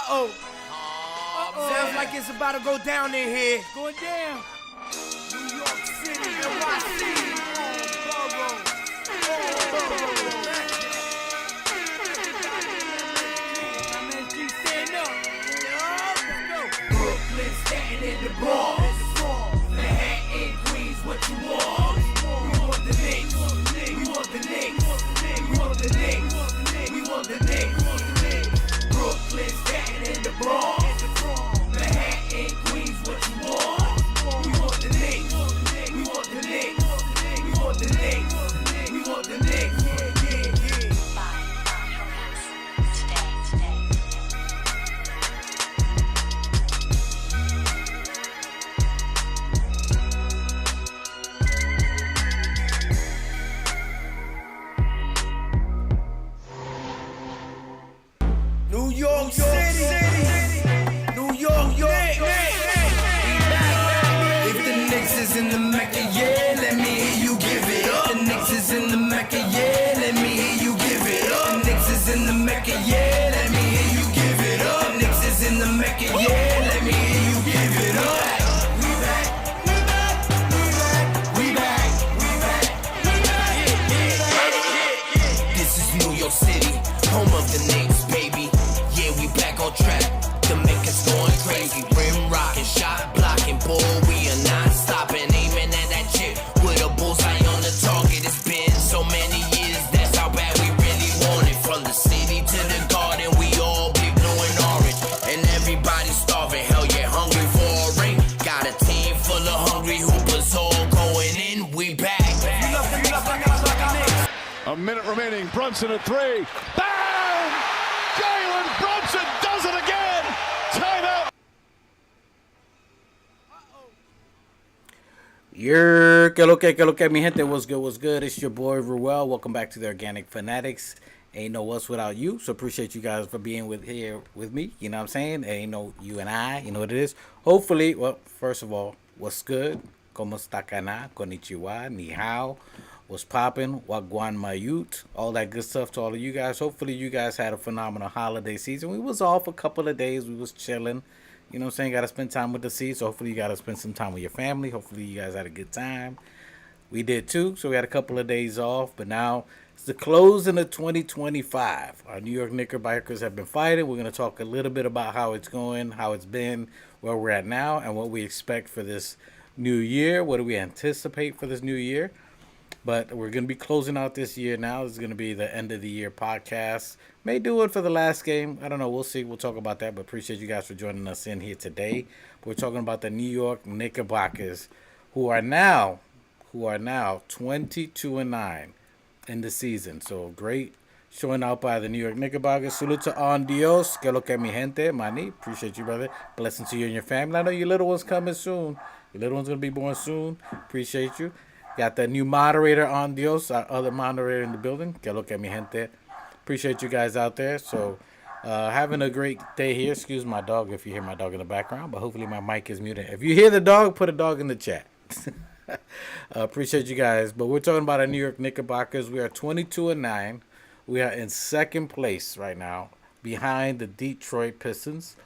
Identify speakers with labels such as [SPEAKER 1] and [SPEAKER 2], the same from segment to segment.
[SPEAKER 1] Sounds like it's about to go down in here. Going down. New York City, NYC, Brooklyn, Staten in the Bronx. Manhattan, Queens, what you want? We want the Knicks. We want the Knicks. We want the Knicks. We want the Knicks. Brooklyn, Staten in the Bronx. Manhattan, Queens, what you want? We want the Knicks. We want the Knicks. We want the Knicks. We want the Knicks. New York City, New York, Knicks. If the Knicks is in the Mecca, yeah, let me hear you give it up. The Knicks is in the Mecca, yeah, let me hear you give it up. The Knicks is in the Mecca, yeah, let me hear you give it up. The Knicks is in the Mecca, yeah, let me hear you give it up. We back, we back, we back, we back, we back. This is New York City, home of the Knicks, baby. Yeah, we back on track. The Mecca's going crazy. Rim rocking, shot blocking, bull. We are not stopping, aiming at that chip with a bullseye on the target. It's been so many years, that's how bad we really want it. From the city to the garden, we all be blue and orange, and everybody starving. Hell yeah, hungry for a ring. Got a team full of hungry hoopers all going in. We back.
[SPEAKER 2] A minute remaining. Brunson at three. Bang! Jalen Brunson does it again. Timeout.
[SPEAKER 3] Que lo que, mi gente, what's good? It's your boy, Ruel. Welcome back to the Organic Fanatics. Ain't no us without you, so appreciate you guys for being here with me, you know what I'm saying? Ain't no you and I, you know what it is? Hopefully, well, first of all, what's good? Como sta kana? Konnichiwa, ni hao. What's poppin'? Wagwan mayut. All that good stuff to all of you guys. Hopefully, you guys had a phenomenal holiday season. We was off a couple of days. We was chilling. You know what I'm saying? Got to spend time with the seeds. So hopefully you got to spend some time with your family. Hopefully you guys had a good time. We did too. So we had a couple of days off. But now it's the closing of 2025. Our New York Knickerbockers have been fighting. We're going to talk a little bit about how it's going, how it's been, where we're at now, and what we expect for this new year. What do we anticipate for this new year? But we're going to be closing out this year now. This is going to be the end of the year podcast. May do it for the last game. I don't know. We'll see. We'll talk about that. But appreciate you guys for joining us in here today. We're talking about the New York Knickerbockers, who are now 22-9 in the season. So great showing out by the New York Knickerbockers. Salute to on Dios. Que lo que mi gente, mani. Appreciate you, brother. Blessing to you and your family. I know your little one's coming soon. Your little one's going to be born soon. Appreciate you. Got the new moderator on Dios, our other moderator in the building. Que lo que mi gente. Appreciate you guys out there. So, having a great day here. Excuse my dog if you hear my dog in the background, but hopefully my mic is muted. If you hear the dog, put a dog in the chat. Appreciate you guys. But we're talking about our New York Knickerbockers. We are 22-9. We are in second place right now, behind the Detroit Pistons.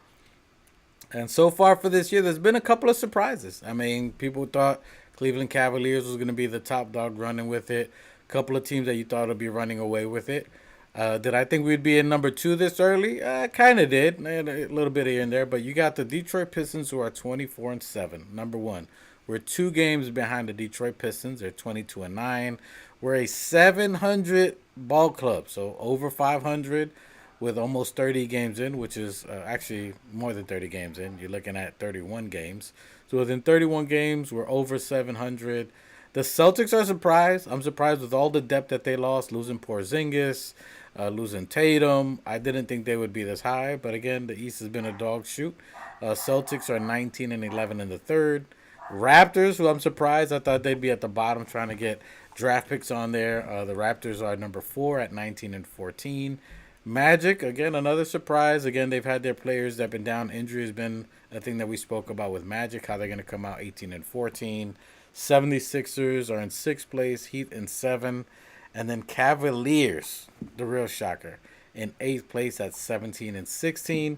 [SPEAKER 3] And so far for this year, there's been a couple of surprises. I mean, people thought Cleveland Cavaliers was going to be the top dog running with it. A couple of teams that you thought would be running away with it. Did I think we'd be in number 2 this early? Kind of did. A little bit here and there. But you got the Detroit Pistons, who are 24-7, number 1. We're 2 games behind the Detroit Pistons. They're 22-9. We're a 700 ball club, so over 500 with almost 30 games in, which is actually more than 30 games in. You're looking at 31 games. So within 31 games, we're over 700. The Celtics are surprised. I'm surprised with all the depth that they lost, losing Porzingis, losing Tatum. I didn't think they would be this high, but again, the East has been a dog shoot. Celtics are 19-11 in the third. Raptors, who I'm surprised. I thought they'd be at the bottom trying to get draft picks on there. The Raptors are number 4 at 19-14. Magic, again, another surprise. Again, they've had their players that have been down. Injury has been a thing that we spoke about with Magic, how they're going to come out 18-14. 76ers are in 6th place, Heat in 7th. And then Cavaliers, the real shocker, in 8th place at 17-16.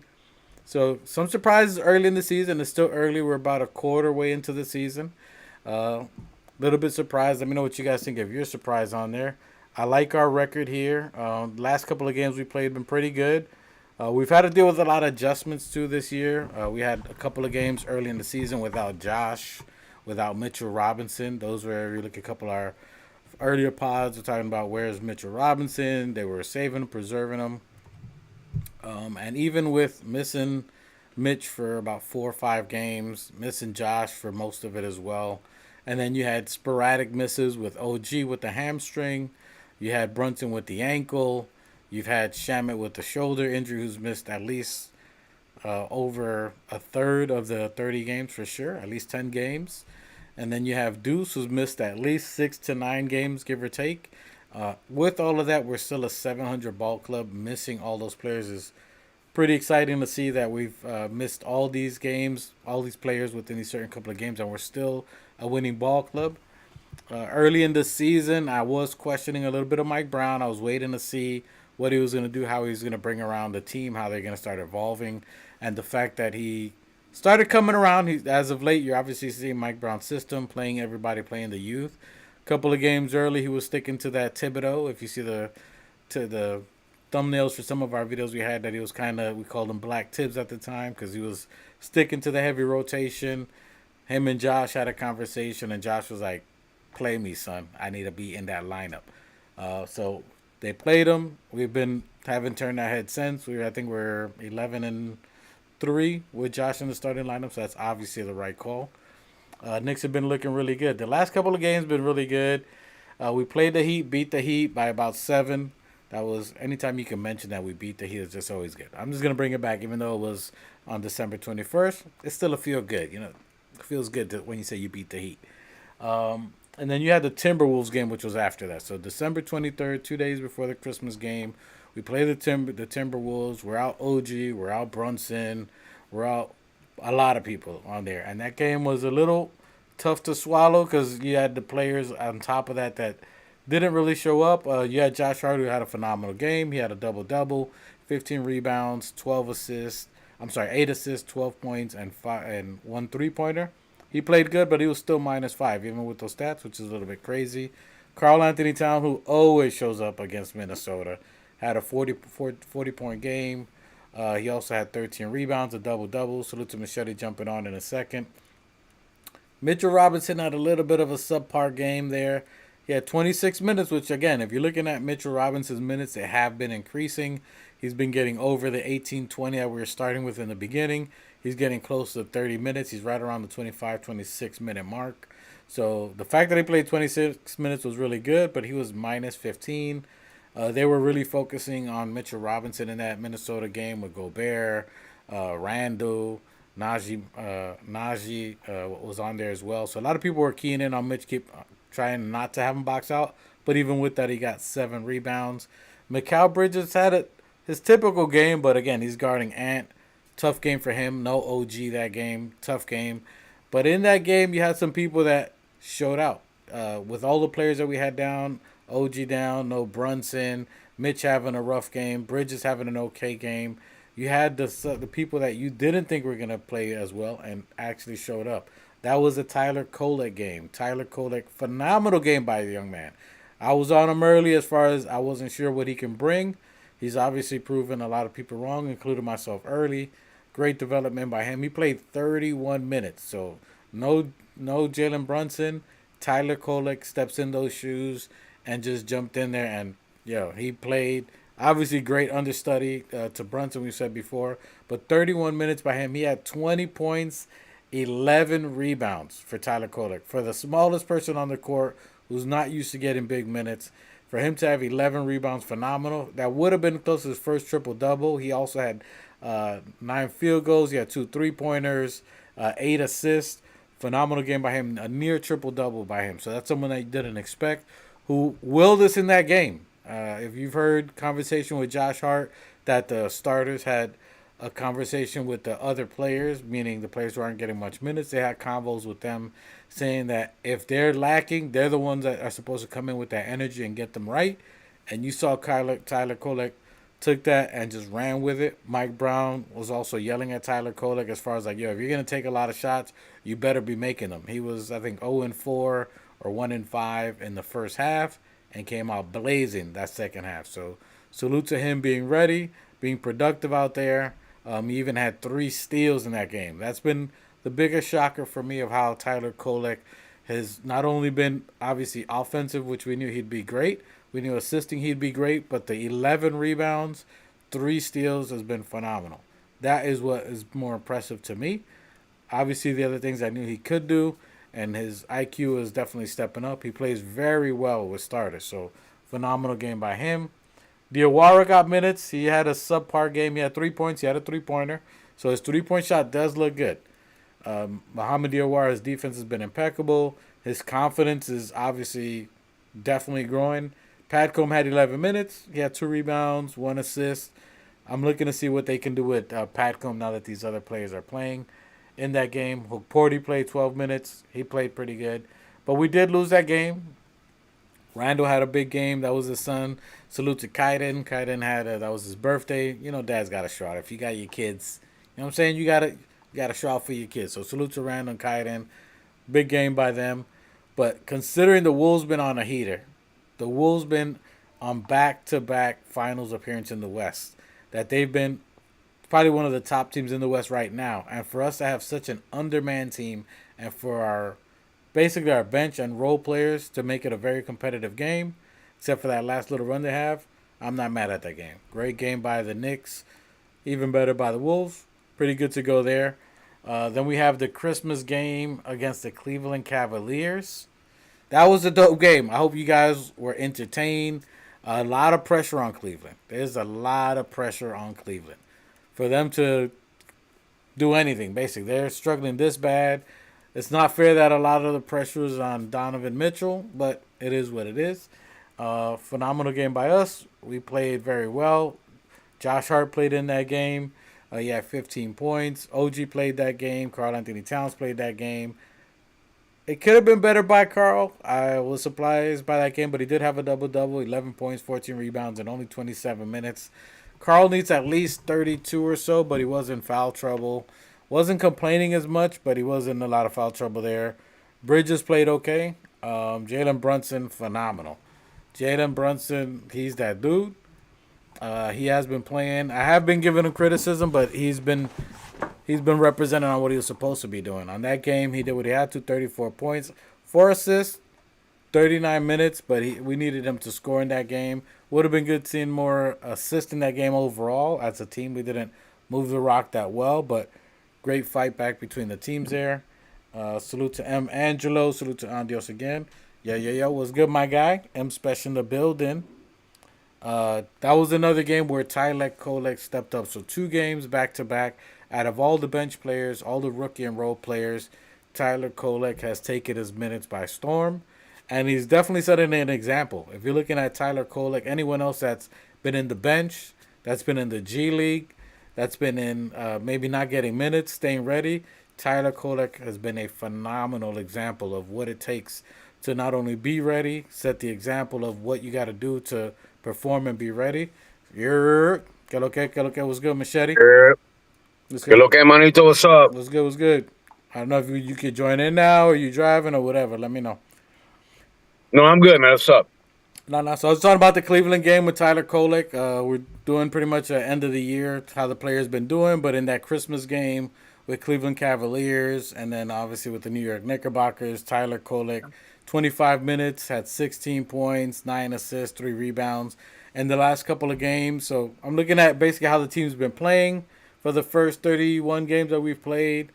[SPEAKER 3] So some surprises early in the season. It's still early. We're about a quarter way into the season. Little bit surprised. Let me know what you guys think of your surprise on there. I like our record here. Last couple of games we played have been pretty good. We've had to deal with a lot of adjustments too this year. We had a couple of games early in the season without Josh, without Mitchell Robinson. Those were really a couple of our earlier pods. We're talking about where's Mitchell Robinson. They were saving him, preserving him. And even with missing Mitch for about 4 or 5 games, missing Josh for most of it as well. And then you had sporadic misses with OG with the hamstring. You had Brunson with the ankle. You've had Shamit with the shoulder injury, who's missed at least over a third of the 30 games for sure, at least 10 games. And then you have Deuce, who's missed at least 6 to 9 games, give or take. With all of that, we're still a 700 ball club. Missing all those players is pretty exciting to see that we've missed all these games, all these players within these certain couple of games, and we're still a winning ball club. Early in the season, I was questioning a little bit of Mike Brown. I was waiting to see what he was going to do, how he was going to bring around the team, how they're going to start evolving, and the fact that he started coming around. As of late, you're obviously seeing Mike Brown's system, playing everybody, playing the youth. A couple of games early, he was sticking to that Thibodeau. If you see the thumbnails for some of our videos we had, that he was kind of, we called him Black Tibbs at the time because he was sticking to the heavy rotation. Him and Josh had a conversation, and Josh was like, "Play me, son. I need to be in that lineup." So they played him. Haven't turned our head since. I think we're 11-3 with Josh in the starting lineup, so that's obviously the right call. Knicks have been looking really good. The last couple of games been really good. We played the Heat, beat the Heat by about 7. That was, anytime you can mention that we beat the Heat, it's just always good. I'm just going to bring it back, even though it was on December 21st. It's still a feel good. It feels good when you say you beat the Heat. And then you had the Timberwolves game, which was after that. So December 23rd, 2 days before the Christmas game, we played the Timberwolves. We're out OG. We're out Brunson. We're out a lot of people on there. And that game was a little tough to swallow because you had the players on top of that didn't really show up. You had Josh Hart, who had a phenomenal game. He had a double-double, 15 rebounds, 8 assists, 12 points, and 1 3-pointer. He played good, but he was still -5, even with those stats, which is a little bit crazy. Karl Anthony Towns, who always shows up against Minnesota, had a 40-point game. He also had 13 rebounds, a double-double. Salute to Machete jumping on in a second. Mitchell Robinson had a little bit of a subpar game there. He had 26 minutes, which, again, if you're looking at Mitchell Robinson's minutes, they have been increasing. He's been getting over the 18-20 that we were starting with in the beginning. He's getting close to 30 minutes. He's right around the 25, 26-minute mark. So the fact that he played 26 minutes was really good, but he was -15. They were really focusing on Mitchell Robinson in that Minnesota game with Gobert, Randall, Najee was on there as well. So a lot of people were keying in on Mitch, trying not to have him box out. But even with that, he got 7 rebounds. Mikal Bridges had his typical game, but again, he's guarding Ant. Tough game for him. No OG that game. Tough game. But in that game, you had some people that showed out. With all the players that we had down, OG down, no Brunson, Mitch having a rough game, Bridges having an okay game. You had the people that you didn't think were going to play as well and actually showed up. That was a Tyler Kolek game. Tyler Kolek, phenomenal game by the young man. I was on him early as far as I wasn't sure what he can bring. He's obviously proven a lot of people wrong, including myself early. Great development by him. He played 31 minutes. So no Jalen Brunson. Tyler Kolek steps in those shoes and just jumped in there. And, he played. Obviously, great understudy to Brunson, we said before. But 31 minutes by him. He had 20 points, 11 rebounds for Tyler Kolek. For the smallest person on the court who's not used to getting big minutes, for him to have 11 rebounds, phenomenal. That would have been close to his first triple-double. He also had 9 field goals. He had 2 3-pointers, 8 assists. Phenomenal game by him. A near triple-double by him. So that's someone that you didn't expect, who willed us in that game. If you've heard conversation with Josh Hart, that the starters had a conversation with the other players, meaning the players who aren't getting much minutes. They had convos with them saying that if they're lacking, they're the ones that are supposed to come in with that energy and get them right. And you saw Tyler Kolek took that and just ran with it. Mike Brown was also yelling at Tyler Kolek as far as like, yo, if you're gonna take a lot of shots, you better be making them. He was, I think, 0-4 or 1-5 in the first half and came out blazing that second half. So salute to him being ready, being productive out there. He even had 3 steals in that game. That's been the biggest shocker for me of how Tyler Kolek has not only been obviously offensive, which we knew he'd be great. We knew assisting he'd be great, but the 11 rebounds, 3 steals has been phenomenal. That is what is more impressive to me. Obviously, the other things I knew he could do, and his IQ is definitely stepping up. He plays very well with starters, so phenomenal game by him. Diawara got minutes. He had a subpar game. He had 3 points. He had a three-pointer. So his three-point shot does look good. Muhammad Diawara's defense has been impeccable. His confidence is obviously definitely growing. Padcombe had 11 minutes. He had 2 rebounds, 1 assist. I'm looking to see what they can do with Padcombe now that these other players are playing in that game. Porty played 12 minutes. He played pretty good. But we did lose that game. Randall had a big game. That was his son. Salute to Kaiden. Kaiden had that was his birthday. You know, dad's got a shout out. If you got your kids, you know what I'm saying? You got a shout out for your kids. So salute to Randall and Kaiden. Big game by them. But considering the Wolves been on a heater, the Wolves been on back-to-back finals appearance in the West, that they've been probably one of the top teams in the West right now. And for us to have such an undermanned team and for our basically our bench and role players to make it a very competitive game, except for that last little run they have, I'm not mad at that game. Great game by the Knicks. Even better by the Wolves. Pretty good to go there. Then we have the Christmas game against the Cleveland Cavaliers. That was a dope game. I hope you guys were entertained. A lot of pressure on Cleveland. There's a lot of pressure on Cleveland. For them to do anything, basically. They're struggling this bad. It's not fair that a lot of the pressure is on Donovan Mitchell, but it is what it is. Phenomenal game by us. We played very well. Josh Hart played in that game. He had 15 points. OG played that game. Karl Anthony Towns played that game. It could have been better by Karl. I was surprised by that game, but he did have a double-double, 11 points, 14 rebounds, in only 27 minutes. Karl needs at least 32 or so, but he was in foul trouble. Wasn't complaining as much, but he was in a lot of foul trouble there. Bridges played okay. Jalen Brunson, phenomenal. Jalen Brunson, he's that dude. He has been playing. I have been giving him criticism, but he's been representing on what he was supposed to be doing. On that game, he did what he had to, 34 points, 4 assists, 39 minutes, but we needed him to score in that game. Would have been good seeing more assists in that game overall. As a team, we didn't move the rock that well, but great fight back between the teams there. Salute to M. Angelo. Salute to Andios again. Yo. What's good, my guy? M. Special in the building. That was another game where Tyler Kolek stepped up. So 2 games back-to-back. Out of all the bench players, all the rookie and role players, Tyler Kolek has taken his minutes by storm. And he's definitely setting an example. If you're looking at Tyler Kolek, anyone else that's been in the bench, that's been in the G League, that's been in maybe not getting minutes, staying ready, Tyler Kolek has been a phenomenal example of what it takes to not only be ready, set the example of what you got to do to perform and be ready. Que lo que, what's good, Machete? What's
[SPEAKER 4] Que lo que, manito, what's up?
[SPEAKER 3] What's good? I don't know if you could join in now or you driving or whatever. Let me know.
[SPEAKER 4] No, I'm good, man. What's up?
[SPEAKER 3] No. So I was talking about the Cleveland game with Tyler Kolek. We're doing pretty much an end of the year, how the players been doing. But in that Christmas game with Cleveland Cavaliers and then obviously with the New York Knickerbockers, Tyler Kolek, 25 minutes, had 16 points, 9 assists, 3 rebounds in the last couple of games. So I'm looking at basically how the team's been playing for the first 31 games that we've played,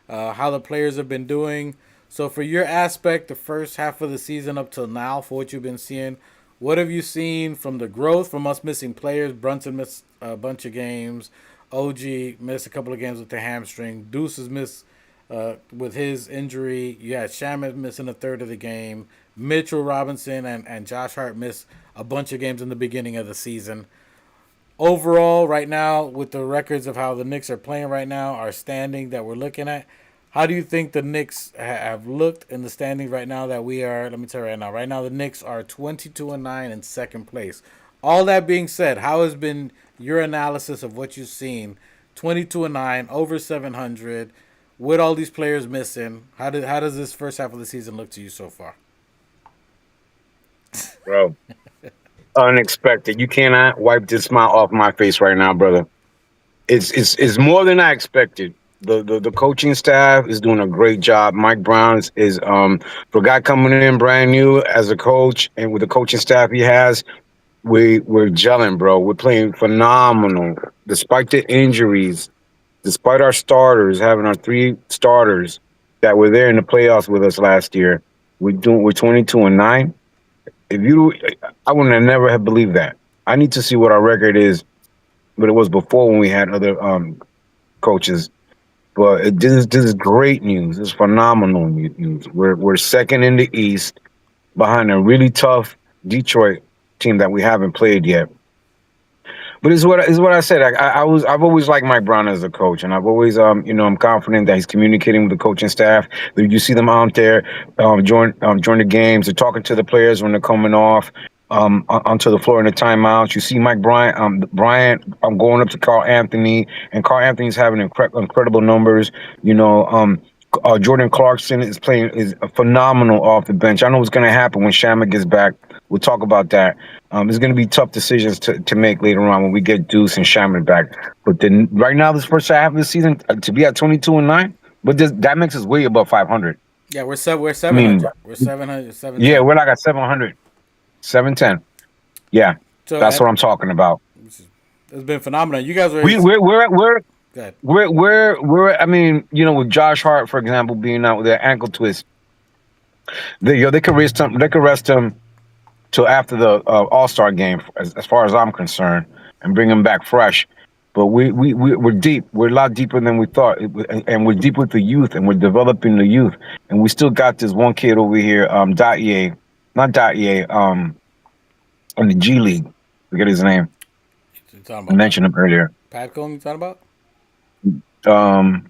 [SPEAKER 3] how the players have been doing. So for your aspect, the first half of the season up till now, for what you've been seeing, what have you seen from the growth from us missing players? Brunson missed a bunch of games. OG missed a couple of games with the hamstring. Deuce has missed with his injury. You had Shamet missing a third of the game. Mitchell Robinson and Josh Hart missed a bunch of games in the beginning of the season. Overall, right now, with the records of how the Knicks are playing right now, our standing that we're looking at, how do you think the Knicks have looked in the standings right now that we are? Let me tell you right now. Right now, the Knicks are 22-9 in second place. All that being said, how has been your analysis of what you've seen? 22-9, over 700, with all these players missing. How does this first half of the season look to you so far?
[SPEAKER 4] Bro. Unexpected. You cannot wipe this smile off my face right now, brother. It's more than I expected. The coaching staff is doing a great job. Mike Brown is for a guy coming in brand new as a coach and with the coaching staff he has, we're gelling, bro. We're playing phenomenal. Despite the injuries, despite our starters having our three starters that were there in the playoffs with us last year, we're 22-9. If you I would have never have believed that. I need to see what our record is, but it was before when we had other coaches. But this is great news. This is phenomenal news. We're second in the East behind a really tough Detroit team that we haven't played yet. But it's what I said. I've always liked Mike Brown as a coach, and I've always I'm confident that he's communicating with the coaching staff. You see them out there during the games. They're talking to the players when they're coming off onto the floor in the timeouts. You see Mike Bryant going up to Carl Anthony, and Carl Anthony's having incredible numbers. Jordan Clarkson is phenomenal off the bench. I know what's going to happen when Shamet gets back. We'll talk about that. There's going to be tough decisions to make later on when we get Deuce and Shamet back. But then right now, this first half of the season, to be at 22-9, but that makes us way above 500.
[SPEAKER 3] Yeah, we're 700. We're 700.
[SPEAKER 4] Yeah, we're like at 700, 710. Yeah,
[SPEAKER 3] So
[SPEAKER 4] that's what I'm talking about.
[SPEAKER 3] It's been phenomenal. You guys are.
[SPEAKER 4] We're I mean, with Josh Hart, for example, being out with that ankle twist, they could rest him till after the All-Star game, as far as I'm concerned, and bring him back fresh. But we're deep. We're a lot deeper than we thought, and we're deep with the youth, and we're developing the youth, and we still got this one kid over here, Daye, not Daye, in the G League. Forget his name. I mentioned him earlier.
[SPEAKER 3] Patcom, you talking about?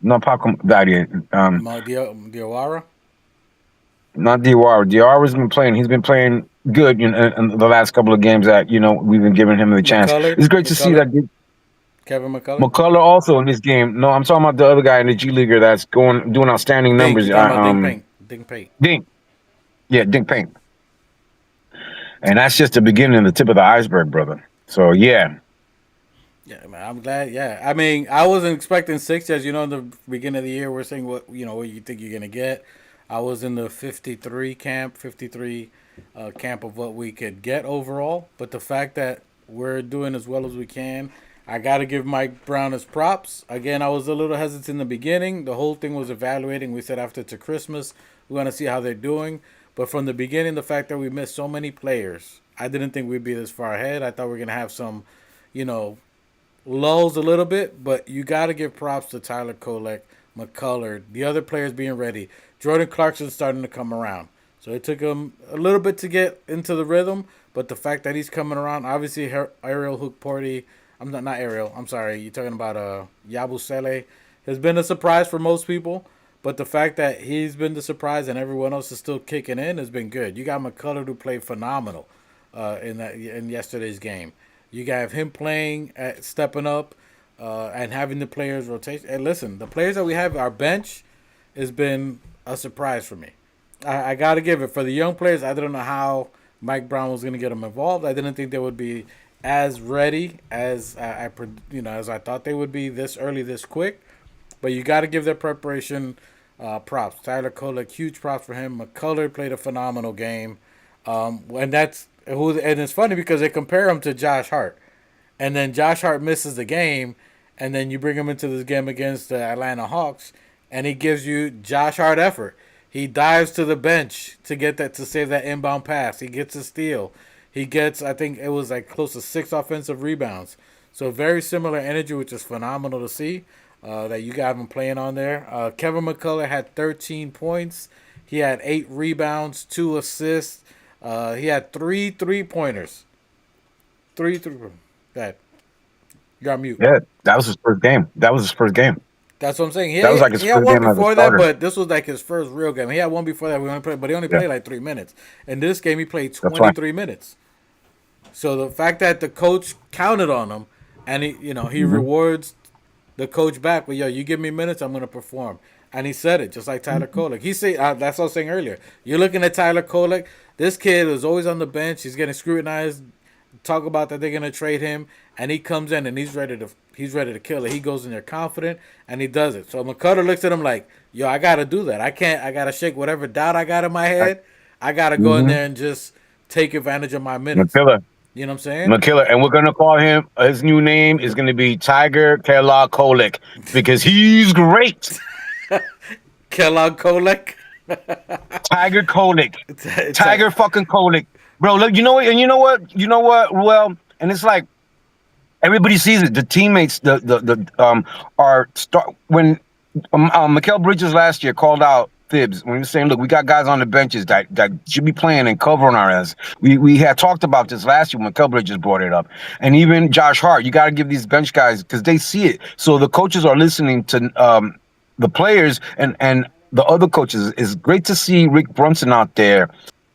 [SPEAKER 4] Not Paco Daye.
[SPEAKER 3] Diawara?
[SPEAKER 4] Not Diawara. Diawara's been playing. He's been playing good in the last couple of games that we've been giving him the chance. It's great to see that.
[SPEAKER 3] Kevin McCullough.
[SPEAKER 4] McCullough also in this game. No, I'm talking about the other guy in the G Leaguer that's doing outstanding numbers.
[SPEAKER 3] Dink Paint.
[SPEAKER 4] Dink Paint. And that's just the beginning, the tip of the iceberg, brother. So yeah.
[SPEAKER 3] Yeah, man, I'm glad. Yeah, I mean, I wasn't expecting 6. As you know, in the beginning of the year, we're saying what you think you're gonna get. I was in the 53 camp of what we could get overall. But the fact that we're doing as well as we can, I got to give Mike Brown his props. Again, I was a little hesitant in the beginning. The whole thing was evaluating. We said after to Christmas, we want to see how they're doing. But from the beginning, the fact that we missed so many players, I didn't think we'd be this far ahead. I thought we were gonna have some, lulls a little bit, but you got to give props to Tyler Kolek, McCullough, the other players being ready. Jordan Clarkson's starting to come around. So it took him a little bit to get into the rhythm, but the fact that he's coming around, obviously Ariel Hookporty, not Ariel, I'm sorry, you're talking about Yabusele, has been a surprise for most people, but the fact that he's been the surprise and everyone else is still kicking in has been good. You got McCullough who played phenomenal in yesterday's game. You got him playing, stepping up, and having the players rotate. And listen, the players that we have, our bench, has been a surprise for me. I got to give it. For the young players, I didn't know how Mike Brown was going to get them involved. I didn't think they would be as ready as as I thought they would be this early, this quick. But you got to give their preparation props. Tyler Kolek, huge props for him. McCullough played a phenomenal game. And it's funny because they compare him to Josh Hart. And then Josh Hart misses the game, and then you bring him into this game against the Atlanta Hawks, and he gives you Josh Hart effort. He dives to the bench to save that inbound pass. He gets a steal. He gets, I think it was like close to 6 offensive rebounds. So very similar energy, which is phenomenal to see that you got him playing on there. Kevin McCullough had 13 points. He had 8 rebounds, 2 assists. He had 3 3-pointers. 3 3. Go ahead. You're on mute.
[SPEAKER 4] Yeah, that was his first game.
[SPEAKER 3] That's what I'm saying.
[SPEAKER 4] That was like his
[SPEAKER 3] he had
[SPEAKER 4] first
[SPEAKER 3] one
[SPEAKER 4] game as a
[SPEAKER 3] before that,
[SPEAKER 4] starter.
[SPEAKER 3] but this was like his first real game. He had one before that, but he only played like 3 minutes. In this game, he played 23 minutes. So the fact that the coach counted on him, and he rewards the coach back with, yo, you give me minutes, I'm gonna perform. And he said it just like Tyler Kolek. He said that's what I was saying earlier. You're looking at Tyler Kolek. This kid is always on the bench. He's getting scrutinized. Talk about that they're gonna trade him, and he comes in and he's ready to kill it. He goes in there confident and he does it. So McCuller looks at him like, yo, I gotta do that. I gotta shake whatever doubt I got in my head. I gotta go in there and just take advantage of my minutes.
[SPEAKER 4] McKiller.
[SPEAKER 3] You know what I'm saying?
[SPEAKER 4] McKiller, and we're gonna call him. His new name is gonna be Tiger Kellogg Kolek because he's great.
[SPEAKER 3] Kellogg Kolek.
[SPEAKER 4] Tiger Kolek, Tiger fucking Kolek, bro. Look, you know what? And you know what? Well, and it's like everybody sees it. The teammates, are start when Mikal Bridges last year called out Thibs when he was saying, "Look, we got guys on the benches that should be playing and covering our ass." We had talked about this last year when Mikal Bridges brought it up, and even Josh Hart. You got to give these bench guys because they see it. So the coaches are listening to the players and the other coaches. It's great to see Rick Brunson out there.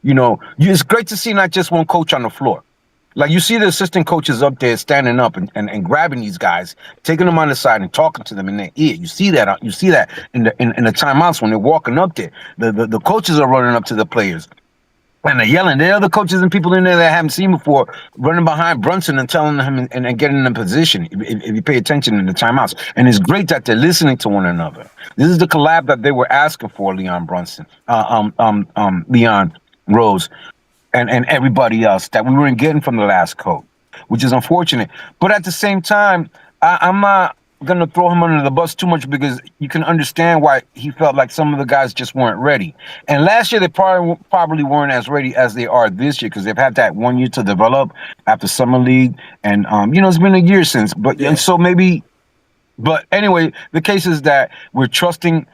[SPEAKER 4] It's great to see not just one coach on the floor. Like you see the assistant coaches up there standing up and grabbing these guys, taking them on the side and talking to them in their ear. You see that. You see that in the timeouts when they're walking up there. The coaches are running up to the players and they're yelling. There are other coaches and people in there that I haven't seen before running behind Brunson and telling him and getting in position. If you pay attention in the timeouts, and it's great that they're listening to one another. This is the collab that they were asking for, Leon Brunson, Leon Rose. And everybody else that we weren't getting from the last coach, which is unfortunate. But at the same time, I'm not going to throw him under the bus too much because you can understand why he felt like some of the guys just weren't ready. And last year, they probably weren't as ready as they are this year because they've had that 1 year to develop after Summer League. And, it's been a year since. And so maybe, but anyway, the case is that we're trusting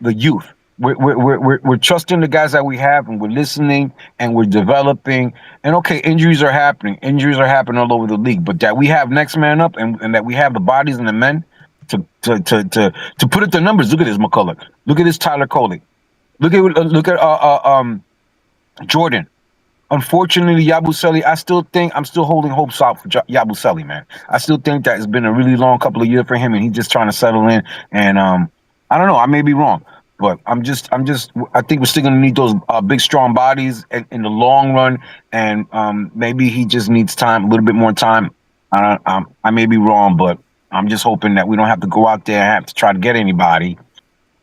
[SPEAKER 4] the youth. We're trusting the guys that we have, and we're listening, and we're developing. And okay, injuries are happening. Injuries are happening all over the league. But that we have next man up, and that we have the bodies and the men to put it to numbers. Look at this McCullough. Look at this Tyler Coley. Look at Jordan. Unfortunately, Yabusele, I'm still holding hopes out for Yabusele, man. I still think that it's been a really long couple of years for him, and he's just trying to settle in. And I don't know. I may be wrong. But I think we're still going to need those big, strong bodies in the long run. And maybe he just needs time, a little bit more time. I may be wrong, but I'm just hoping that we don't have to go out there and have to try to get anybody.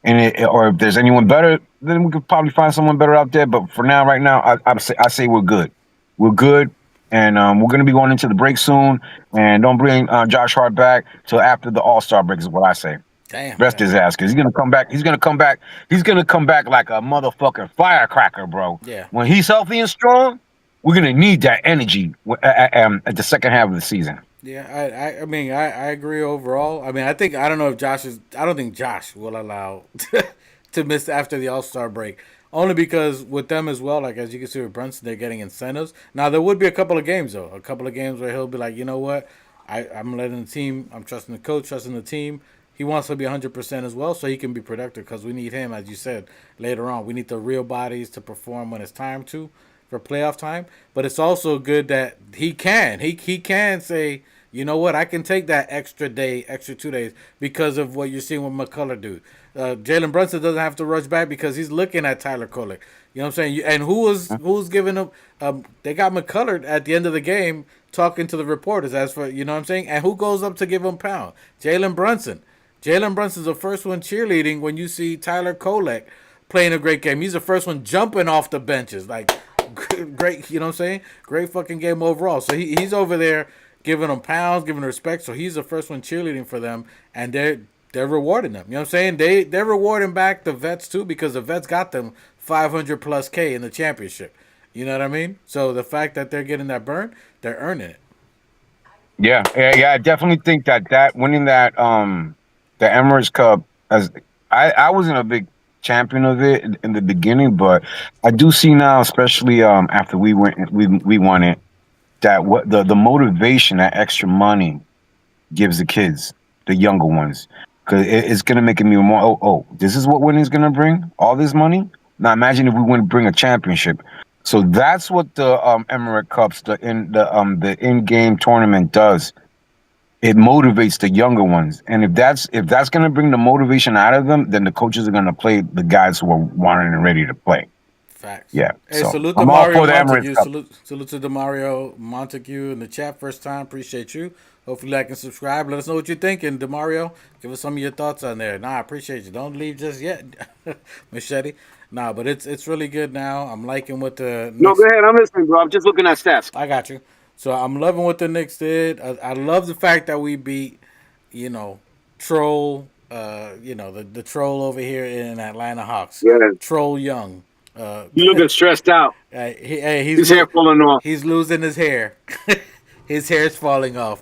[SPEAKER 4] Or if there's anyone better, then we could probably find someone better out there. But for now, right now, I say we're good. We're good. And we're going to be going into the break soon. And don't bring Josh Hart back till after the All-Star break is what I say.
[SPEAKER 3] Damn.
[SPEAKER 4] Rest his ass, because he's gonna come back. He's gonna come back like a motherfucking firecracker, bro.
[SPEAKER 3] Yeah.
[SPEAKER 4] When he's healthy and strong, we're gonna need that energy at the second half of the season.
[SPEAKER 3] Yeah, I mean, I agree overall. I mean, I don't think Josh will allow to miss after the All-Star break. Only because with them as well, like as you can see with Brunson, they're getting incentives. Now, there would be a couple of games, though. A couple of games where he'll be like, you know what? I'm letting the team, I'm trusting the coach, trusting the team. He wants to be 100% as well so he can be productive because we need him, as you said, later on. We need the real bodies to perform when it's time to for playoff time. But it's also good that he can. He can say, you know what, I can take that extra day, extra 2 days because of what you're seeing with McCullough do. Jalen Brunson doesn't have to rush back because he's looking at Tyler Kolek. You know what I'm saying? And who's giving him? They got McCullough at the end of the game talking to the reporters as for, you know what I'm saying? And who goes up to give him pound? Jalen Brunson. Jalen Brunson's the first one cheerleading when you see Tyler Kolek playing a great game. He's the first one jumping off the benches. Like, great, you know what I'm saying? Great fucking game overall. So he's over there giving them pounds, giving respect. So he's the first one cheerleading for them, and they're rewarding them. You know what I'm saying? They're rewarding back the vets, too, because the vets got them 500+ K in the championship. You know what I mean? So the fact that they're getting that burn, they're earning it.
[SPEAKER 4] Yeah. I definitely think that winning that the Emirates Cup, as I wasn't a big champion of it in the beginning, but I do see now, especially after we won it, that what the motivation, that extra money gives the kids, the younger ones, because it's gonna make it more. Oh, this is what winning's gonna bring, all this money. Now imagine if we wouldn't bring a championship. So that's what the Emirates Cups, the in-game tournament does. It motivates the younger ones, and if that's going to bring the motivation out of them, then the coaches are going to play the guys who are wanting and ready to play.
[SPEAKER 3] Facts.
[SPEAKER 4] Yeah,
[SPEAKER 3] Hey,
[SPEAKER 4] so
[SPEAKER 3] salute to
[SPEAKER 4] I'm all
[SPEAKER 3] Mario
[SPEAKER 4] for the Emirates
[SPEAKER 3] Montague.
[SPEAKER 4] Cup.
[SPEAKER 3] Salute to Demario Montague in the chat. First time. Appreciate you. Hopefully, like and subscribe. Let us know what you're thinking, Demario. Give us some of your thoughts on there. Nah, I appreciate you. Don't leave just yet, Machete. Nah, but it's really good now. I'm liking what the
[SPEAKER 4] No,
[SPEAKER 3] Knicks.
[SPEAKER 4] go ahead. I'm listening, bro. I'm just looking at stats.
[SPEAKER 3] I got you. So I'm loving what the Knicks did. I love the fact that we beat, you know, Troll. The troll over here in Atlanta Hawks.
[SPEAKER 4] Yeah,
[SPEAKER 3] Troll Young. Uh,
[SPEAKER 4] you looking stressed out.
[SPEAKER 3] he's
[SPEAKER 4] His hair falling off.
[SPEAKER 3] he's losing his hair. His hair's falling off.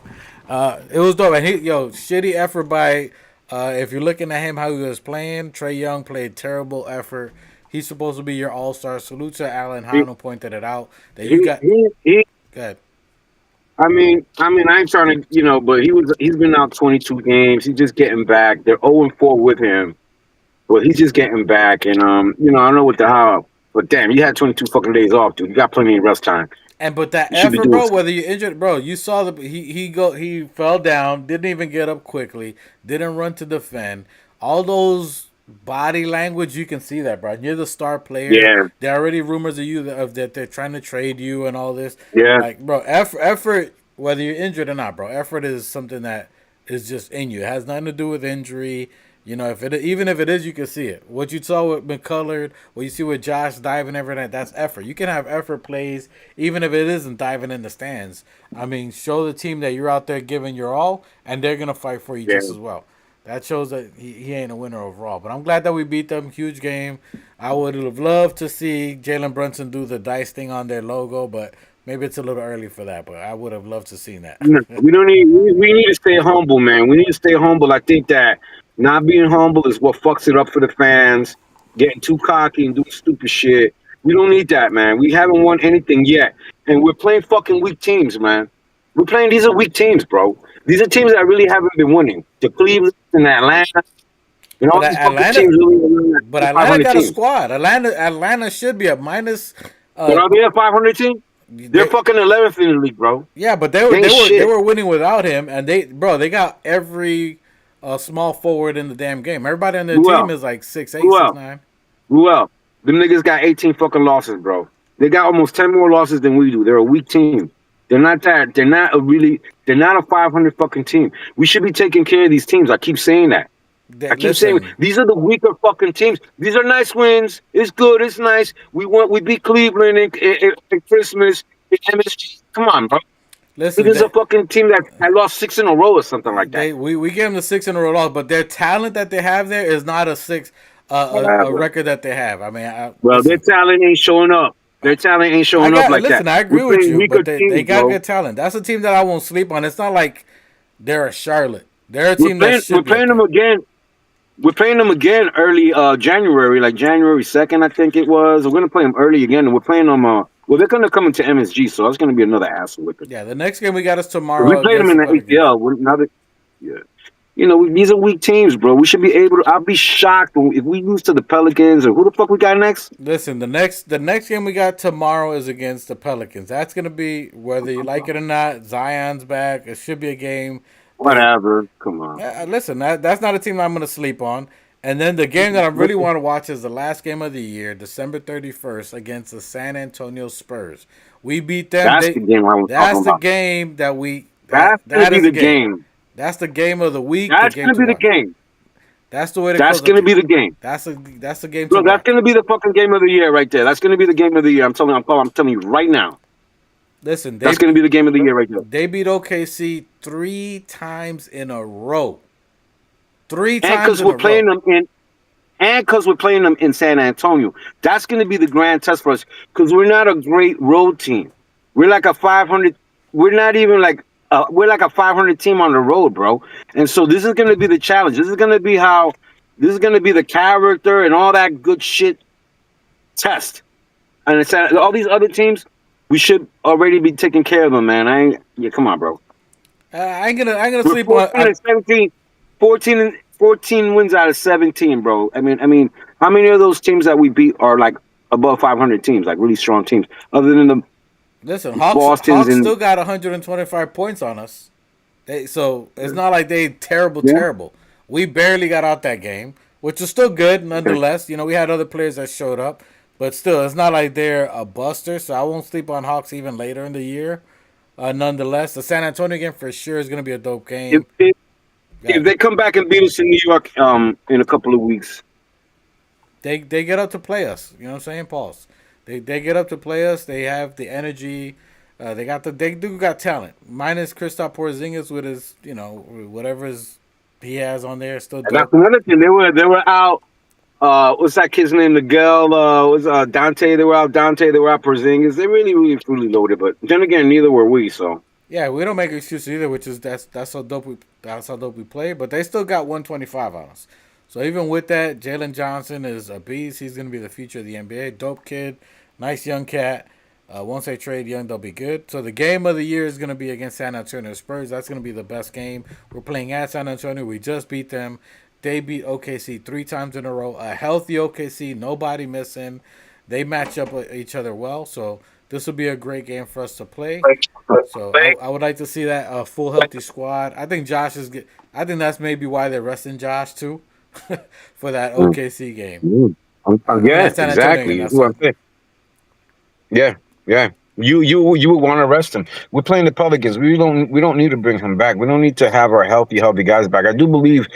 [SPEAKER 3] It was dope. And shitty effort by. If you're looking at him how he was playing, Trey Young played terrible effort. He's supposed to be your all-star. Salute to Allen
[SPEAKER 4] He,
[SPEAKER 3] Hano pointed it out that you
[SPEAKER 4] he,
[SPEAKER 3] got.
[SPEAKER 4] he.
[SPEAKER 3] Good.
[SPEAKER 4] I ain't trying to, but he's been out 22 games. He's just getting back. They're 0-4 with him, but he's just getting back. And I don't know what the how, but damn, you had 22 fucking days off, dude. You got plenty of rest time.
[SPEAKER 3] But that
[SPEAKER 4] You should be
[SPEAKER 3] effort,
[SPEAKER 4] doing
[SPEAKER 3] bro,
[SPEAKER 4] something.
[SPEAKER 3] whether you're injured, bro, you saw he fell down, didn't even get up quickly, didn't run to defend. All those body language, you can see that, bro. You're the star player.
[SPEAKER 4] Yeah,
[SPEAKER 3] There are already rumors of you that they're trying to trade you and all this.
[SPEAKER 4] yeah,
[SPEAKER 3] Like, bro, effort, whether you're injured or not, bro, effort is something that is just in you. It has nothing to do with injury. Even if it is, you can see it. What you saw with McCullard, what you see with Josh diving everything, that's effort. You can have effort plays, even if it isn't diving in the stands. I mean, show the team that you're out there giving your all, and they're gonna fight for you
[SPEAKER 4] yeah.
[SPEAKER 3] just as well. That shows that he ain't a winner overall. But I'm glad that we beat them. Huge game. I would have loved to see Jalen Brunson do the dice thing on their logo, but maybe it's a little early for that. But I would have loved to see that.
[SPEAKER 4] No, we don't need. We need to stay humble, man. We need to stay humble. I think that not being humble is what fucks it up for the fans. Getting too cocky and doing stupid shit. We don't need that, man. We haven't won anything yet, and we're playing fucking weak teams, man. We're playing. These are weak teams, bro. These are teams that really haven't been winning. The Cleveland and Atlanta, and all
[SPEAKER 3] But
[SPEAKER 4] these fucking
[SPEAKER 3] Atlanta,
[SPEAKER 4] teams really
[SPEAKER 3] but
[SPEAKER 4] are
[SPEAKER 3] Atlanta
[SPEAKER 4] 500
[SPEAKER 3] got a
[SPEAKER 4] teams.
[SPEAKER 3] squad. Atlanta should be a minus.
[SPEAKER 4] But are they a 500 team? They're
[SPEAKER 3] They,
[SPEAKER 4] fucking 11th in the league, bro.
[SPEAKER 3] yeah, but
[SPEAKER 4] They ain't
[SPEAKER 3] they
[SPEAKER 4] shit.
[SPEAKER 3] were winning without him, and they got every small forward in the damn game. Everybody on their
[SPEAKER 4] Who
[SPEAKER 3] team
[SPEAKER 4] else?
[SPEAKER 3] is like 6'8",
[SPEAKER 4] Who
[SPEAKER 3] six
[SPEAKER 4] else?
[SPEAKER 3] nine.
[SPEAKER 4] Who else? Them niggas got 18 fucking losses, bro. They got almost 10 more losses than we do. They're a weak team. They're not that. They're not a 500 fucking team. We should be taking care of these teams. I keep saying that. I keep saying
[SPEAKER 3] Listen,
[SPEAKER 4] these are the weaker fucking teams. These are nice wins. It's good. It's nice. We beat Cleveland in Christmas. In MSG. Come on, bro.
[SPEAKER 3] listen.
[SPEAKER 4] This is a fucking team that lost 6 in a row or something like that.
[SPEAKER 3] We gave them the 6 in a row loss, but their talent that they have there is not a six a
[SPEAKER 4] Whatever.
[SPEAKER 3] record that they have. I mean,
[SPEAKER 4] Well, their
[SPEAKER 3] listen.
[SPEAKER 4] talent ain't showing up. Their talent ain't showing up like
[SPEAKER 3] Listen.
[SPEAKER 4] that.
[SPEAKER 3] I agree
[SPEAKER 4] We're
[SPEAKER 3] with
[SPEAKER 4] playing
[SPEAKER 3] you,
[SPEAKER 4] weaker
[SPEAKER 3] but they
[SPEAKER 4] teams,
[SPEAKER 3] got
[SPEAKER 4] bro.
[SPEAKER 3] good talent. That's a team that I won't sleep on. It's not like they're a Charlotte. They're a
[SPEAKER 4] We're
[SPEAKER 3] team that
[SPEAKER 4] playing. We're
[SPEAKER 3] should be up
[SPEAKER 4] playing them
[SPEAKER 3] there.
[SPEAKER 4] again. We're playing them again early January, like January 2nd, I think it was. We're gonna play them early again, and we're playing them. Well, they're gonna come into MSG, so that's gonna be another asshole with it.
[SPEAKER 3] Yeah, the next game we got is
[SPEAKER 4] We
[SPEAKER 3] tomorrow
[SPEAKER 4] played them
[SPEAKER 3] against
[SPEAKER 4] in
[SPEAKER 3] the
[SPEAKER 4] the
[SPEAKER 3] Pelicans.
[SPEAKER 4] ACL. Yeah. These are weak teams, bro. We should be able to. I'll be shocked if we lose to the Pelicans or who the fuck we got next.
[SPEAKER 3] Listen, the next game we got tomorrow is against the Pelicans. That's gonna be whether you like it or not. Zion's back. It should be a game. That
[SPEAKER 4] Whatever. Come on.
[SPEAKER 3] listen, that's not a team I'm gonna sleep on. And then the game that I really want to watch is the last game of the year, December 31st, against the San Antonio Spurs. We beat them.
[SPEAKER 4] That's the game I was
[SPEAKER 3] That's
[SPEAKER 4] talking
[SPEAKER 3] the
[SPEAKER 4] about.
[SPEAKER 3] game that we.
[SPEAKER 4] That's gonna
[SPEAKER 3] That
[SPEAKER 4] be
[SPEAKER 3] is
[SPEAKER 4] the
[SPEAKER 3] the game.
[SPEAKER 4] game.
[SPEAKER 3] That's the game of the week.
[SPEAKER 4] That's
[SPEAKER 3] The game
[SPEAKER 4] gonna
[SPEAKER 3] to
[SPEAKER 4] be the
[SPEAKER 3] watch.
[SPEAKER 4] game.
[SPEAKER 3] That's the way to
[SPEAKER 4] That's
[SPEAKER 3] close the
[SPEAKER 4] gonna be
[SPEAKER 3] season.
[SPEAKER 4] the game.
[SPEAKER 3] That's the game to
[SPEAKER 4] Bro, that's
[SPEAKER 3] watch.
[SPEAKER 4] gonna be the fucking game of the year right there. That's gonna be the game of the year. I'm telling you right now.
[SPEAKER 3] Listen,
[SPEAKER 4] That's gonna be the game of the year right there.
[SPEAKER 3] they beat OKC 3 times in a row. Three
[SPEAKER 4] And
[SPEAKER 3] times
[SPEAKER 4] because
[SPEAKER 3] in a
[SPEAKER 4] we're playing
[SPEAKER 3] row.
[SPEAKER 4] them in, and because we're playing them in San Antonio, that's gonna be the grand test for us. Because we're not a great road team. We're like a 500. We're not even like. We're like a 500 team on the road, bro. And so this is gonna be the challenge. This is gonna be how. This is gonna be the character and all that good shit test. And it's all these other teams. We should already be taking care of them, man. Come on, bro.
[SPEAKER 3] I ain't gonna
[SPEAKER 4] We're
[SPEAKER 3] sleep on.
[SPEAKER 4] 14 and 17, 14 wins out of 17, bro. I mean, how many of those teams that we beat are like above 500 teams, like really strong teams. Other than the
[SPEAKER 3] Listen,
[SPEAKER 4] Boston's
[SPEAKER 3] Hawks still
[SPEAKER 4] and
[SPEAKER 3] got 125 points on us. So it's not like they terrible,
[SPEAKER 4] yeah,
[SPEAKER 3] terrible. We barely got out that game, which is still good nonetheless. You know, we had other players that showed up, but still, it's not like they're a buster. So I won't sleep on Hawks even later in the year. Nonetheless, the San Antonio game for sure is going to be a dope
[SPEAKER 4] if,
[SPEAKER 3] game.
[SPEAKER 4] if
[SPEAKER 3] Yeah,
[SPEAKER 4] if they come back and beat us in New York in a couple of weeks,
[SPEAKER 3] they get up to play us. You know what I'm saying, Pauls? They get up to play us. They have the energy. They do got talent. Minus Kristaps Porzingis with his whatever he has on there, still
[SPEAKER 4] and that's
[SPEAKER 3] dope.
[SPEAKER 4] another thing. They were out. What's that kid's name? The girl was Dante. They were out Dante. They were out Porzingis. They really, really, truly loaded. But then again, neither were we. So
[SPEAKER 3] Yeah, we don't make excuses either, which is that's how dope we play. But they still got 125 on us. So even with that, Jalen Johnson is a beast. He's gonna be the future of the NBA. Dope kid, nice young cat. Once they trade Young, they'll be good. So the game of the year is gonna be against San Antonio Spurs. That's gonna be the best game. We're playing at San Antonio. We just beat them. They beat OKC 3 times in a row. A healthy OKC, nobody missing. They match up with each other well. So this will be a great game for us to play. So I would like to see that full healthy squad. I think Josh is good. I think that's maybe why they're resting Josh too for that OKC game.
[SPEAKER 4] mm,
[SPEAKER 3] I mean
[SPEAKER 4] yeah,
[SPEAKER 3] that San Antonio game.
[SPEAKER 4] exactly.
[SPEAKER 3] That's all.
[SPEAKER 4] Yeah, yeah. You would want to rest him. We're playing the Pelicans. We don't need to bring him back. We don't need to have our healthy guys back. I do believe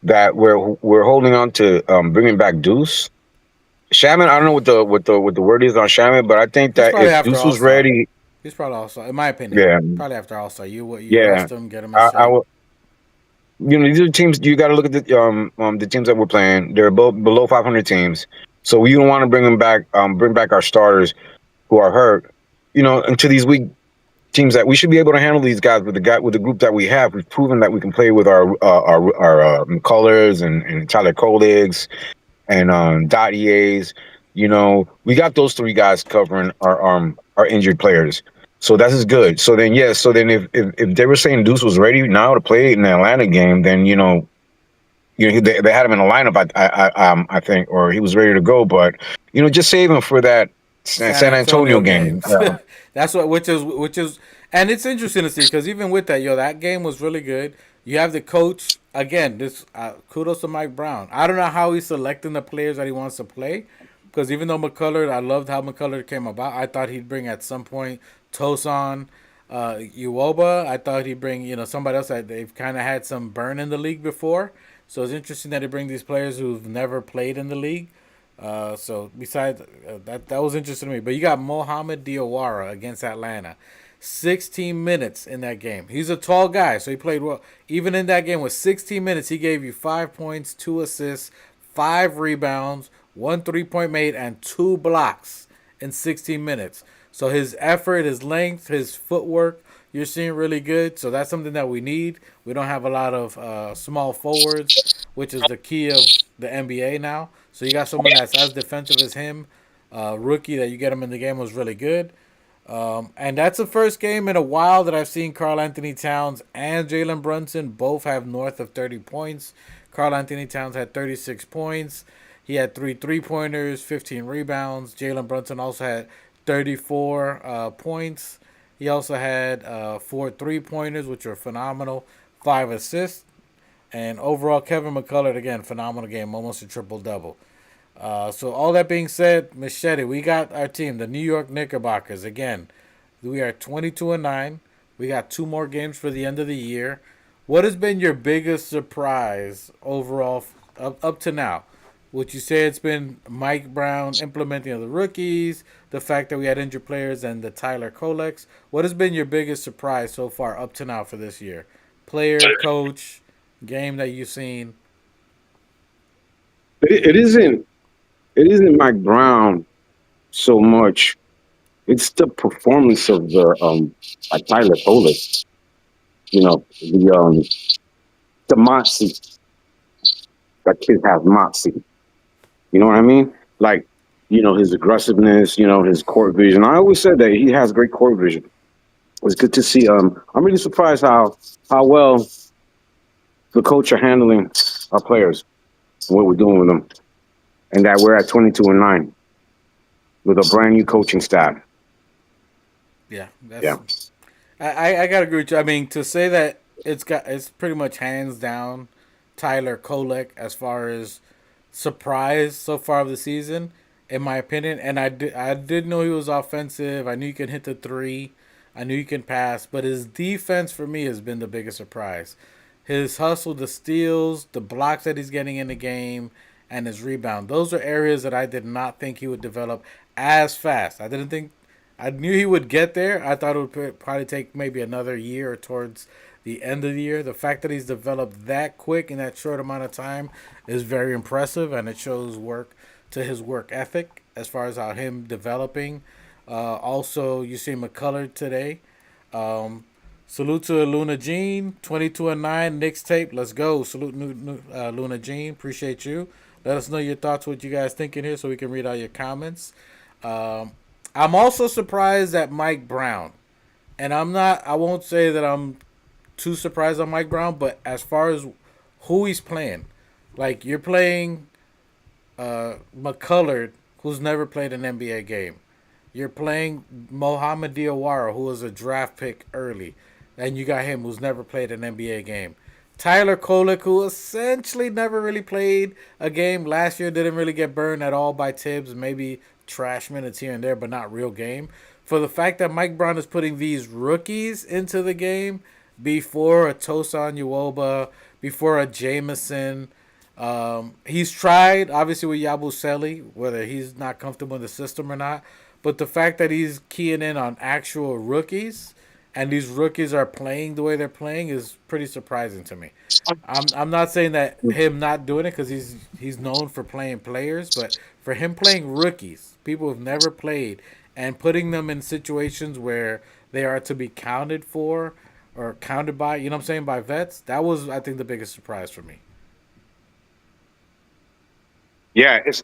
[SPEAKER 4] that we're holding on to bringing back Deuce. Shaman, I don't know what the word is on Shaman, but I think
[SPEAKER 3] He's
[SPEAKER 4] that
[SPEAKER 3] probably
[SPEAKER 4] if
[SPEAKER 3] after
[SPEAKER 4] Deuce
[SPEAKER 3] All
[SPEAKER 4] was
[SPEAKER 3] Star.
[SPEAKER 4] ready,
[SPEAKER 3] He's probably All Star, in my opinion.
[SPEAKER 4] yeah,
[SPEAKER 3] Probably after All Star. You
[SPEAKER 4] yeah,
[SPEAKER 3] rest him, get him in
[SPEAKER 4] I
[SPEAKER 3] shape.
[SPEAKER 4] would. These are teams you got to look at the teams that we're playing. They're both below 500 teams, so we don't want to bring back our starters who are hurt. Into these weak teams that we should be able to handle these guys with the group that we have. We've proven that we can play with our McCullers and Tyler Koligs and Dot EAs. We got those three guys covering our injured players. So that is good. So then, yes. So then, if they were saying Deuce was ready now to play in the Atlanta game, then they had him in the lineup. I think, or he was ready to go. But just save him for that
[SPEAKER 3] San
[SPEAKER 4] San Antonio
[SPEAKER 3] Antonio
[SPEAKER 4] game.
[SPEAKER 3] games. That's which is, and it's interesting to see because even with that, that game was really good. You have the coach again. This kudos to Mike Brown. I don't know how he's selecting the players that he wants to play because even though McCullers, I loved how McCullers came about. I thought he'd bring at some point Tosan, Uoba. I thought he'd bring somebody else that they've kind of had some burn in the league before. So it's interesting that he bring these players who've never played in the league. So besides that was interesting to me. But you got Mohamed Diawara against Atlanta. 16 minutes in that game. He's a tall guy, so he played well. Even in that game with 16 minutes, he gave you 5 points, 2 assists, 5 rebounds, 1 3-point made, and 2 blocks in 16 minutes. So his effort, his length, his footwork, you're seeing really good. So that's something that we need. We don't have a lot of small forwards, which is the key of the NBA now. So you got someone that's as defensive as him. Rookie that you get him in the game was really good. And that's the first game in a while that I've seen Karl Anthony Towns and Jalen Brunson both have north of 30 points. Karl Anthony Towns had 36 points. He had 3 3-pointers, 15 rebounds. Jalen Brunson also had 34 points. He also had 4 3-pointers, which were phenomenal, 5 assists. And overall, Kevin McCullers, again, phenomenal game, almost a triple-double. So all that being said, Machete, we got our team, the New York Knickerbockers. Again, we are 22-9. We got 2 more games for the end of the year. What has been your biggest surprise overall up to now? Would you say it's been Mike Brown implementing the rookies, the fact that we had injured players, and the Tyler Kolex? What has been your biggest surprise so far up to now for this year? Player, coach, game that you've seen?
[SPEAKER 4] It isn't. It isn't Mike Brown so much. It's the performance of the like Tyler Polis. The moxie. That kid has moxie. You know what I mean? Like, his aggressiveness. His court vision. I always said that he has great court vision. It's good to see. I'm really surprised how well the coach are handling our players, what we're doing with them, and that we're at 22-9. with a brand new coaching staff.
[SPEAKER 3] Yeah,
[SPEAKER 4] Yeah.
[SPEAKER 3] I gotta agree with you. I mean, to say that it's pretty much hands down Tyler Kolek as far as surprise so far of the season, in my opinion. And I did know he was offensive. I knew he could hit the three. I knew he can pass, but his defense for me has been the biggest surprise. His hustle, the steals, the blocks that he's getting in the game, and his rebound. Those are areas that I did not think he would develop as fast. I didn't think I knew he would get there. I thought it would probably take maybe another year or towards the end of the year. The fact that he's developed that quick in that short amount of time is very impressive, and it shows work to his work ethic as far as how him developing. Also, you see McCullard today. Um, Salute to Luna Jean, 22-9, Knicks tape. Let's go. Salute Luna Jean. Appreciate you. Let us know your thoughts, what you guys thinking here, so we can read out your comments. Um, I'm also surprised at Mike Brown, and I won't say that I'm too surprised on Mike Brown, but as far as who he's playing, like you're playing McCullard, who's never played an NBA game. You're playing Mohamed Diawara, who was a draft pick early, and you got him, who's never played an NBA game. Tyler Kolek, who essentially never really played a game last year, didn't really get burned at all by Tibbs, maybe trash minutes here and there, but not real game. For the fact that Mike Brown is putting these rookies into the game before a Tosan Uoba, before a Jameson. He's tried, obviously, with Yabusele, whether he's not comfortable in the system or not. But the fact that he's keying in on actual rookies and these rookies are playing the way they're playing is pretty surprising to me. I'm not saying that him not doing it because he's known for playing players, but for him playing rookies, people who've never played, and putting them in situations where they are to be counted for or counted by, you know what I'm saying, by vets, that was, I think, the biggest surprise for me.
[SPEAKER 4] Yeah, it's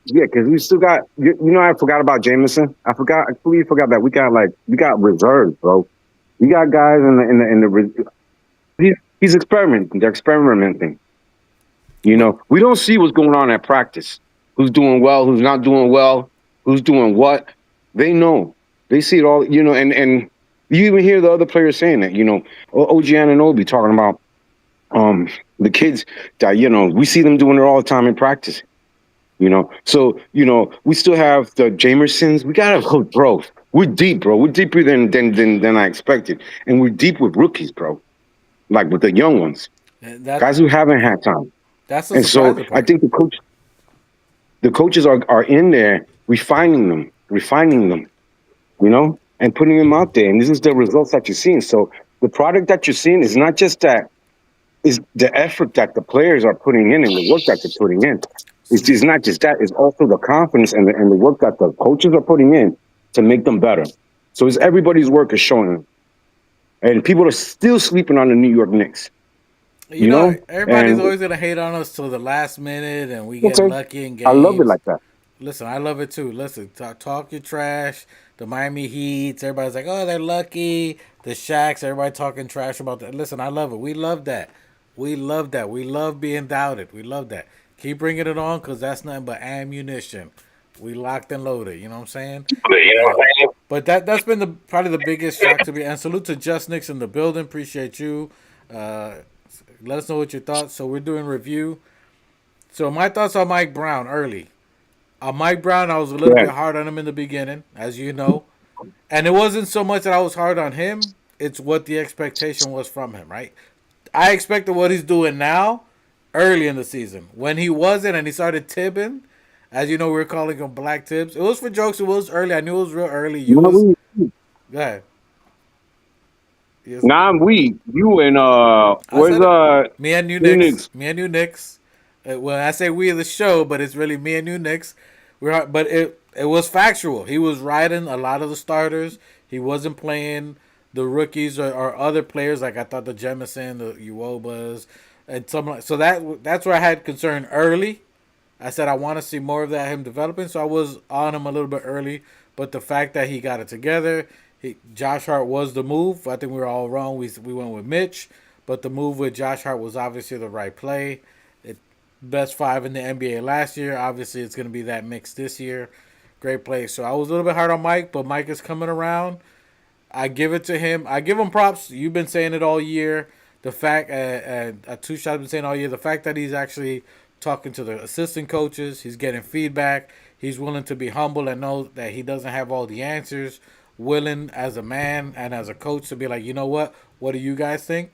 [SPEAKER 4] yeah, because we still got I forgot about Jameson. I completely forgot that we got reserves, bro. We got guys he's experimenting. They're experimenting. We don't see what's going on at practice. Who's doing well? Who's not doing well? Who's doing what? They know. They see it all. And you even hear the other players saying that. OG Anunoby talking about the kids that we see them doing it all the time in practice. So we still have the Jamersons. We gotta go, bro. We're deep, bro. We're deeper than I expected, and we're deep with rookies, bro. Like with the young ones, guys who haven't had time.
[SPEAKER 3] That's the
[SPEAKER 4] And so
[SPEAKER 3] surprising
[SPEAKER 4] I
[SPEAKER 3] part.
[SPEAKER 4] think the coaches are in there refining them, and putting them out there. And this is the results that you're seeing. So the product that you're seeing is not just that, is the effort that the players are putting in and the work that they're putting in. It's not just that, it's also the confidence and the work that the coaches are putting in to make them better. So it's everybody's work is showing. And people are still sleeping on the New York Knicks.
[SPEAKER 3] Everybody's
[SPEAKER 4] And
[SPEAKER 3] always gonna hate on us till the last minute, and we get
[SPEAKER 4] okay,
[SPEAKER 3] lucky in
[SPEAKER 4] I love it
[SPEAKER 3] games.
[SPEAKER 4] like that.
[SPEAKER 3] Listen, I love it too. Listen, talk your trash. The Miami Heats, everybody's like, oh, they're lucky. The Shaqs, everybody talking trash about that. Listen, I love it. We love that. We love that. We love being doubted. We love that. Keep bringing it on because that's nothing but ammunition. We locked and loaded. You know what I'm saying? But that's been probably the biggest shock to me. And salute to Just Knicks in the building. Appreciate you. Uh, Let us know what your thoughts. So we're doing review. So my thoughts on Mike Brown early. Mike Brown, I was a little
[SPEAKER 4] Yeah.
[SPEAKER 3] bit hard on him in the beginning, as you know. And it wasn't so much that I was hard on him. It's what the expectation was from him, right? I expected what he's doing now early in the season. When he wasn't and he started tibbing, as you know, we were calling him Black Tibbs. It was for jokes. It was early. I knew it was real early. You was... Go ahead. Yes.
[SPEAKER 4] You and
[SPEAKER 3] I
[SPEAKER 4] where's
[SPEAKER 3] said it. Me and you Knicks.
[SPEAKER 4] Phoenix?
[SPEAKER 3] Me and you Knicks. Well, I say we the show, but it's really me and you Knicks. But it was factual. He was riding a lot of the starters. He wasn't playing the rookies or other players like I thought the Jemison, the Uobas, and something like. So that's where I had concern early. I said I want to see more of that him developing. So I was on him a little bit early. But the fact that he got it together, Josh Hart was the move. I think we were all wrong. We went with Mitch, but the move with Josh Hart was obviously the right play. best five in the NBA last year. Obviously, it's going to be that mix this year. Great play. So I was a little bit hard on Mike, but Mike is coming around. I give it to him. I give him props. You've been saying it all year. The fact, two shots been saying all year. The fact that he's actually talking to the assistant coaches, he's getting feedback. He's willing to be humble and know that he doesn't have all the answers. Willing as a man and as a coach to be like, you know what? What do you guys think?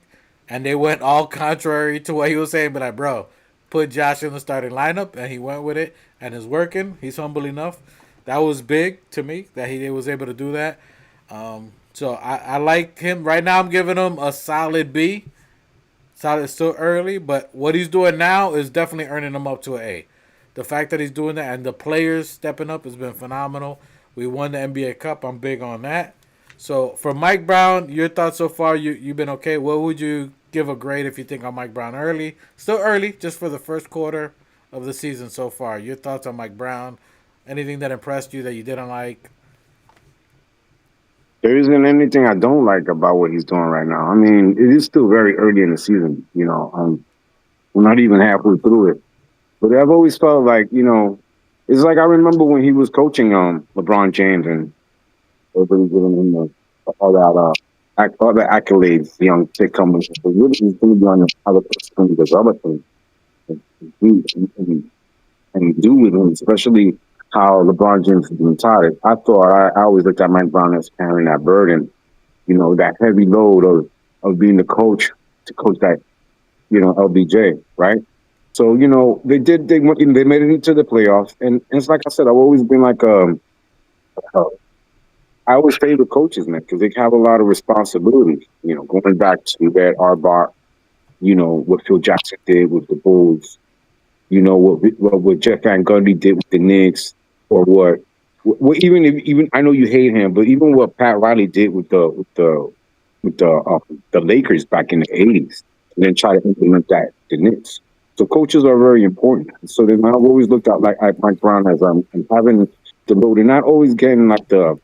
[SPEAKER 3] And they went all contrary to what he was saying. But like, bro, put Josh in the starting lineup, and he went with it, and it's working. He's humble enough. That was big to me that he was able to do that. So I like him. Right now I'm giving him a solid B. Solid, it's still early, but what he's doing now is definitely earning him up to an A. The fact that he's doing that and the players stepping up has been phenomenal. We won the NBA Cup. I'm big on that. So for Mike Brown, your thoughts so far, you've been okay. What would you give a grade if you think on Mike Brown early? Still early, just for the first quarter of the season so far. Your thoughts on Mike Brown? Anything that impressed you that you didn't like?
[SPEAKER 4] There isn't anything I don't like about what he's doing right now. I mean, it is still very early in the season. We're not even halfway through it. But I've always felt like, it's like I remember when he was coaching LeBron James and everybody giving him all the accolades, the young kid coming. But really, he's going to be on the other person, the other thing, and, and do with him, especially how LeBron James has been taught it. I always looked at Mike Brown as carrying that burden, that heavy load of being the coach to coach that, LBJ, right? So, they made it into the playoffs. And it's like I said, I've always been like, I always favor coaches, man, because they have a lot of responsibility, going back to that Arbach, what Phil Jackson did with the Bulls, what Jeff Van Gundy did with the Knicks, or what even I know you hate him, but even what Pat Riley did with the Lakers back in the '80s, and then try to implement that the Knicks. So coaches are very important. So then I've always looked at like Mike Brown as having the load and not always getting like the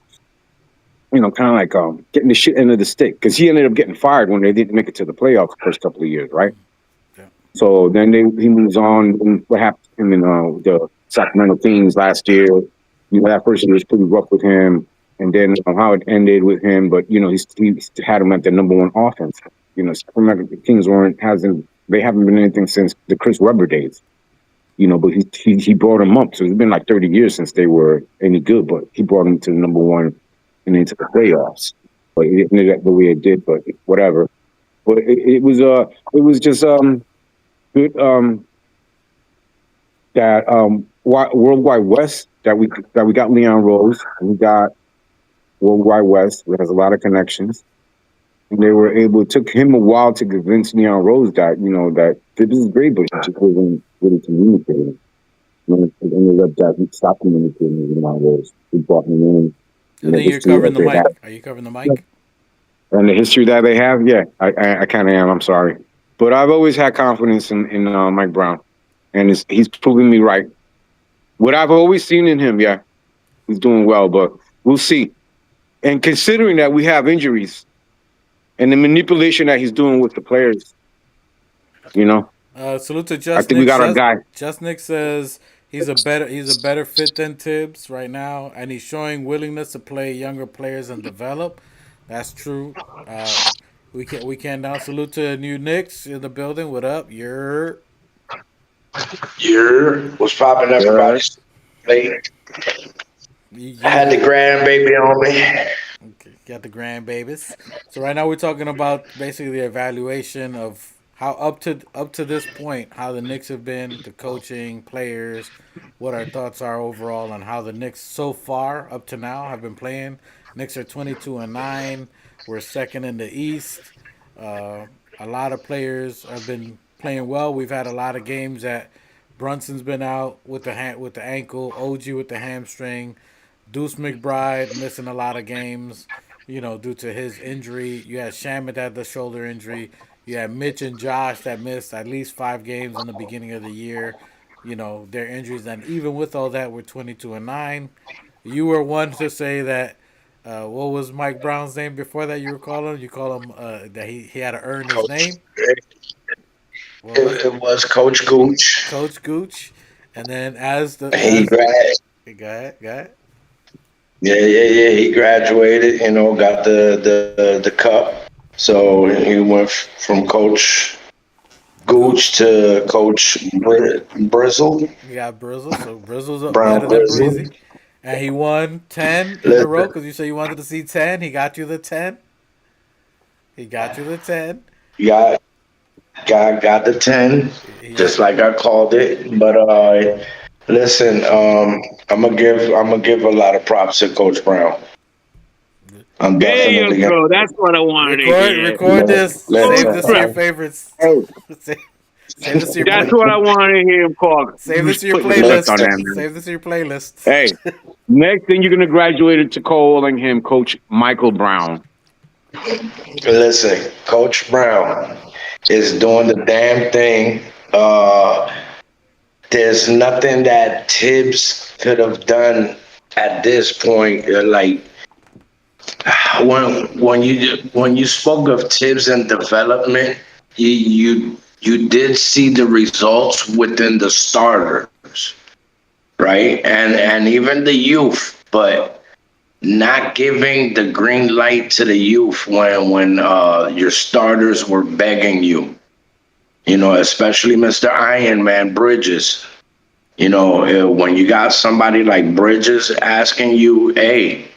[SPEAKER 4] kind of like getting the shit end of the stick because he ended up getting fired when they didn't make it to the playoffs the first couple of years, right?
[SPEAKER 3] Yeah.
[SPEAKER 4] So then he moves on. And what happened to him in the Sacramento Kings last year? That first year was pretty rough with him, and then how it ended with him. But he had him at the number one offense. Sacramento Kings they haven't been anything since the Chris Webber days. But he brought them up. So it's been like 30 years since they were any good. But he brought them to the number one and into the playoffs. But it ended up the way it did. But whatever. But it was just good that Worldwide West that we got Leon Rose. We got Worldwide West, which has a lot of connections. And they were able. It took him a while to convince Leon Rose that that this is great, but he just wasn't really communicating. It ended up that he stopped communicating with Leon Rose. He brought him in.
[SPEAKER 3] I think you're covering the mic. Are you covering the mic?
[SPEAKER 4] And the history that they have, yeah, I kind of am. I'm sorry, but I've always had confidence in Mike Brown, and he's proven me right. What I've always seen in him, yeah, he's doing well, but we'll see. And considering that we have injuries and the manipulation that he's doing with the players,
[SPEAKER 3] Salute to Just
[SPEAKER 4] I think we got our guy.
[SPEAKER 3] Just Nick says he's a better fit than Tibbs right now, and he's showing willingness to play younger players and develop. That's true. We can now salute to new Knicks in the building. What up?
[SPEAKER 5] You're what's popping, everybody? Late. I had the grandbaby on me.
[SPEAKER 3] Okay, got the grandbabies. So right now we're talking about basically the evaluation of how up to this point how the Knicks have been, the coaching, players, what our thoughts are overall on how the Knicks so far up to now have been playing. Knicks are 22-9. We're second in the East. A lot of players have been playing well. We've had a lot of games that Brunson's been out with the ankle, OG with the hamstring, Deuce McBride missing a lot of games, due to his injury. You had Shamet that had the shoulder injury. You had Mitch and Josh that missed at least 5 games in the beginning of the year. Their injuries. And even with all that, we're 22-9. You were one to say that. What was Mike Brown's name before that? You call him that he had to earn his name. What was it?
[SPEAKER 5] It was Coach Gooch.
[SPEAKER 3] Coach Gooch, and then as the
[SPEAKER 5] He
[SPEAKER 3] as
[SPEAKER 5] grad.
[SPEAKER 3] go ahead.
[SPEAKER 5] Yeah. He graduated. Got the cup. So he went from Coach
[SPEAKER 3] Gooch.
[SPEAKER 5] Gooch to Coach Brizzle,
[SPEAKER 3] You got Brizzle, so Brizzle's up
[SPEAKER 5] Brown
[SPEAKER 3] better than
[SPEAKER 5] Brizzle.
[SPEAKER 3] Breezy, and he won 10 in a row
[SPEAKER 5] Listen,
[SPEAKER 3] because you said you wanted to see 10. He got you the 10. He got you the 10.
[SPEAKER 5] got got the 10,
[SPEAKER 3] He,
[SPEAKER 5] just like I called it. But listen, I'm gonna give a lot of props to Coach Brown. I'm
[SPEAKER 6] There you
[SPEAKER 5] definitely gonna
[SPEAKER 6] go. That's what I wanted to hear.
[SPEAKER 3] record this. Save
[SPEAKER 6] Coach
[SPEAKER 5] listen.
[SPEAKER 3] this to your
[SPEAKER 6] Brown.
[SPEAKER 3] favorites.
[SPEAKER 6] Hey,
[SPEAKER 3] save, save this to your
[SPEAKER 6] that's
[SPEAKER 3] play.
[SPEAKER 6] what I wanted to hear him call.
[SPEAKER 3] Save this to your
[SPEAKER 6] Put respect on
[SPEAKER 3] playlist.
[SPEAKER 6] that, man.
[SPEAKER 3] Save this to your playlist.
[SPEAKER 6] Hey, next thing you're gonna graduate to calling him Coach Michael Brown.
[SPEAKER 5] Listen, Coach Brown is doing the damn thing. There's nothing that Tibbs could have done at this point. Like when you spoke of Tibbs and development, you did see the results within the starters, right? And even the youth, but not giving the green light to the youth when your starters were begging you. Especially Mr. Iron Man Bridges. When you got somebody like Bridges asking you, hey,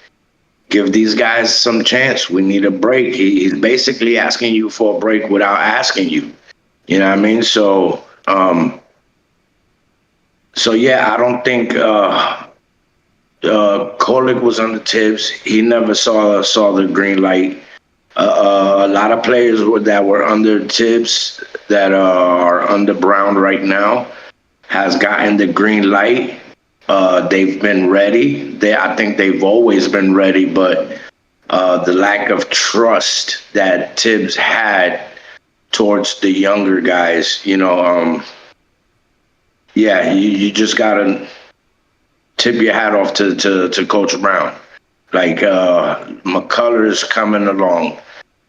[SPEAKER 5] give these guys some chance. We need a break. He's basically asking you for a break without asking you. You know what I mean? So yeah, I don't think Kolick was under Tibbs. He never saw the green light. A lot of players that were under Tibbs that are under Brown right now has gotten the green light. They've been ready. I think they've always been ready, but the lack of trust that Tibbs had towards the younger guys, yeah, you just gotta tip your hat off to Coach Brown. Like McCullers coming along.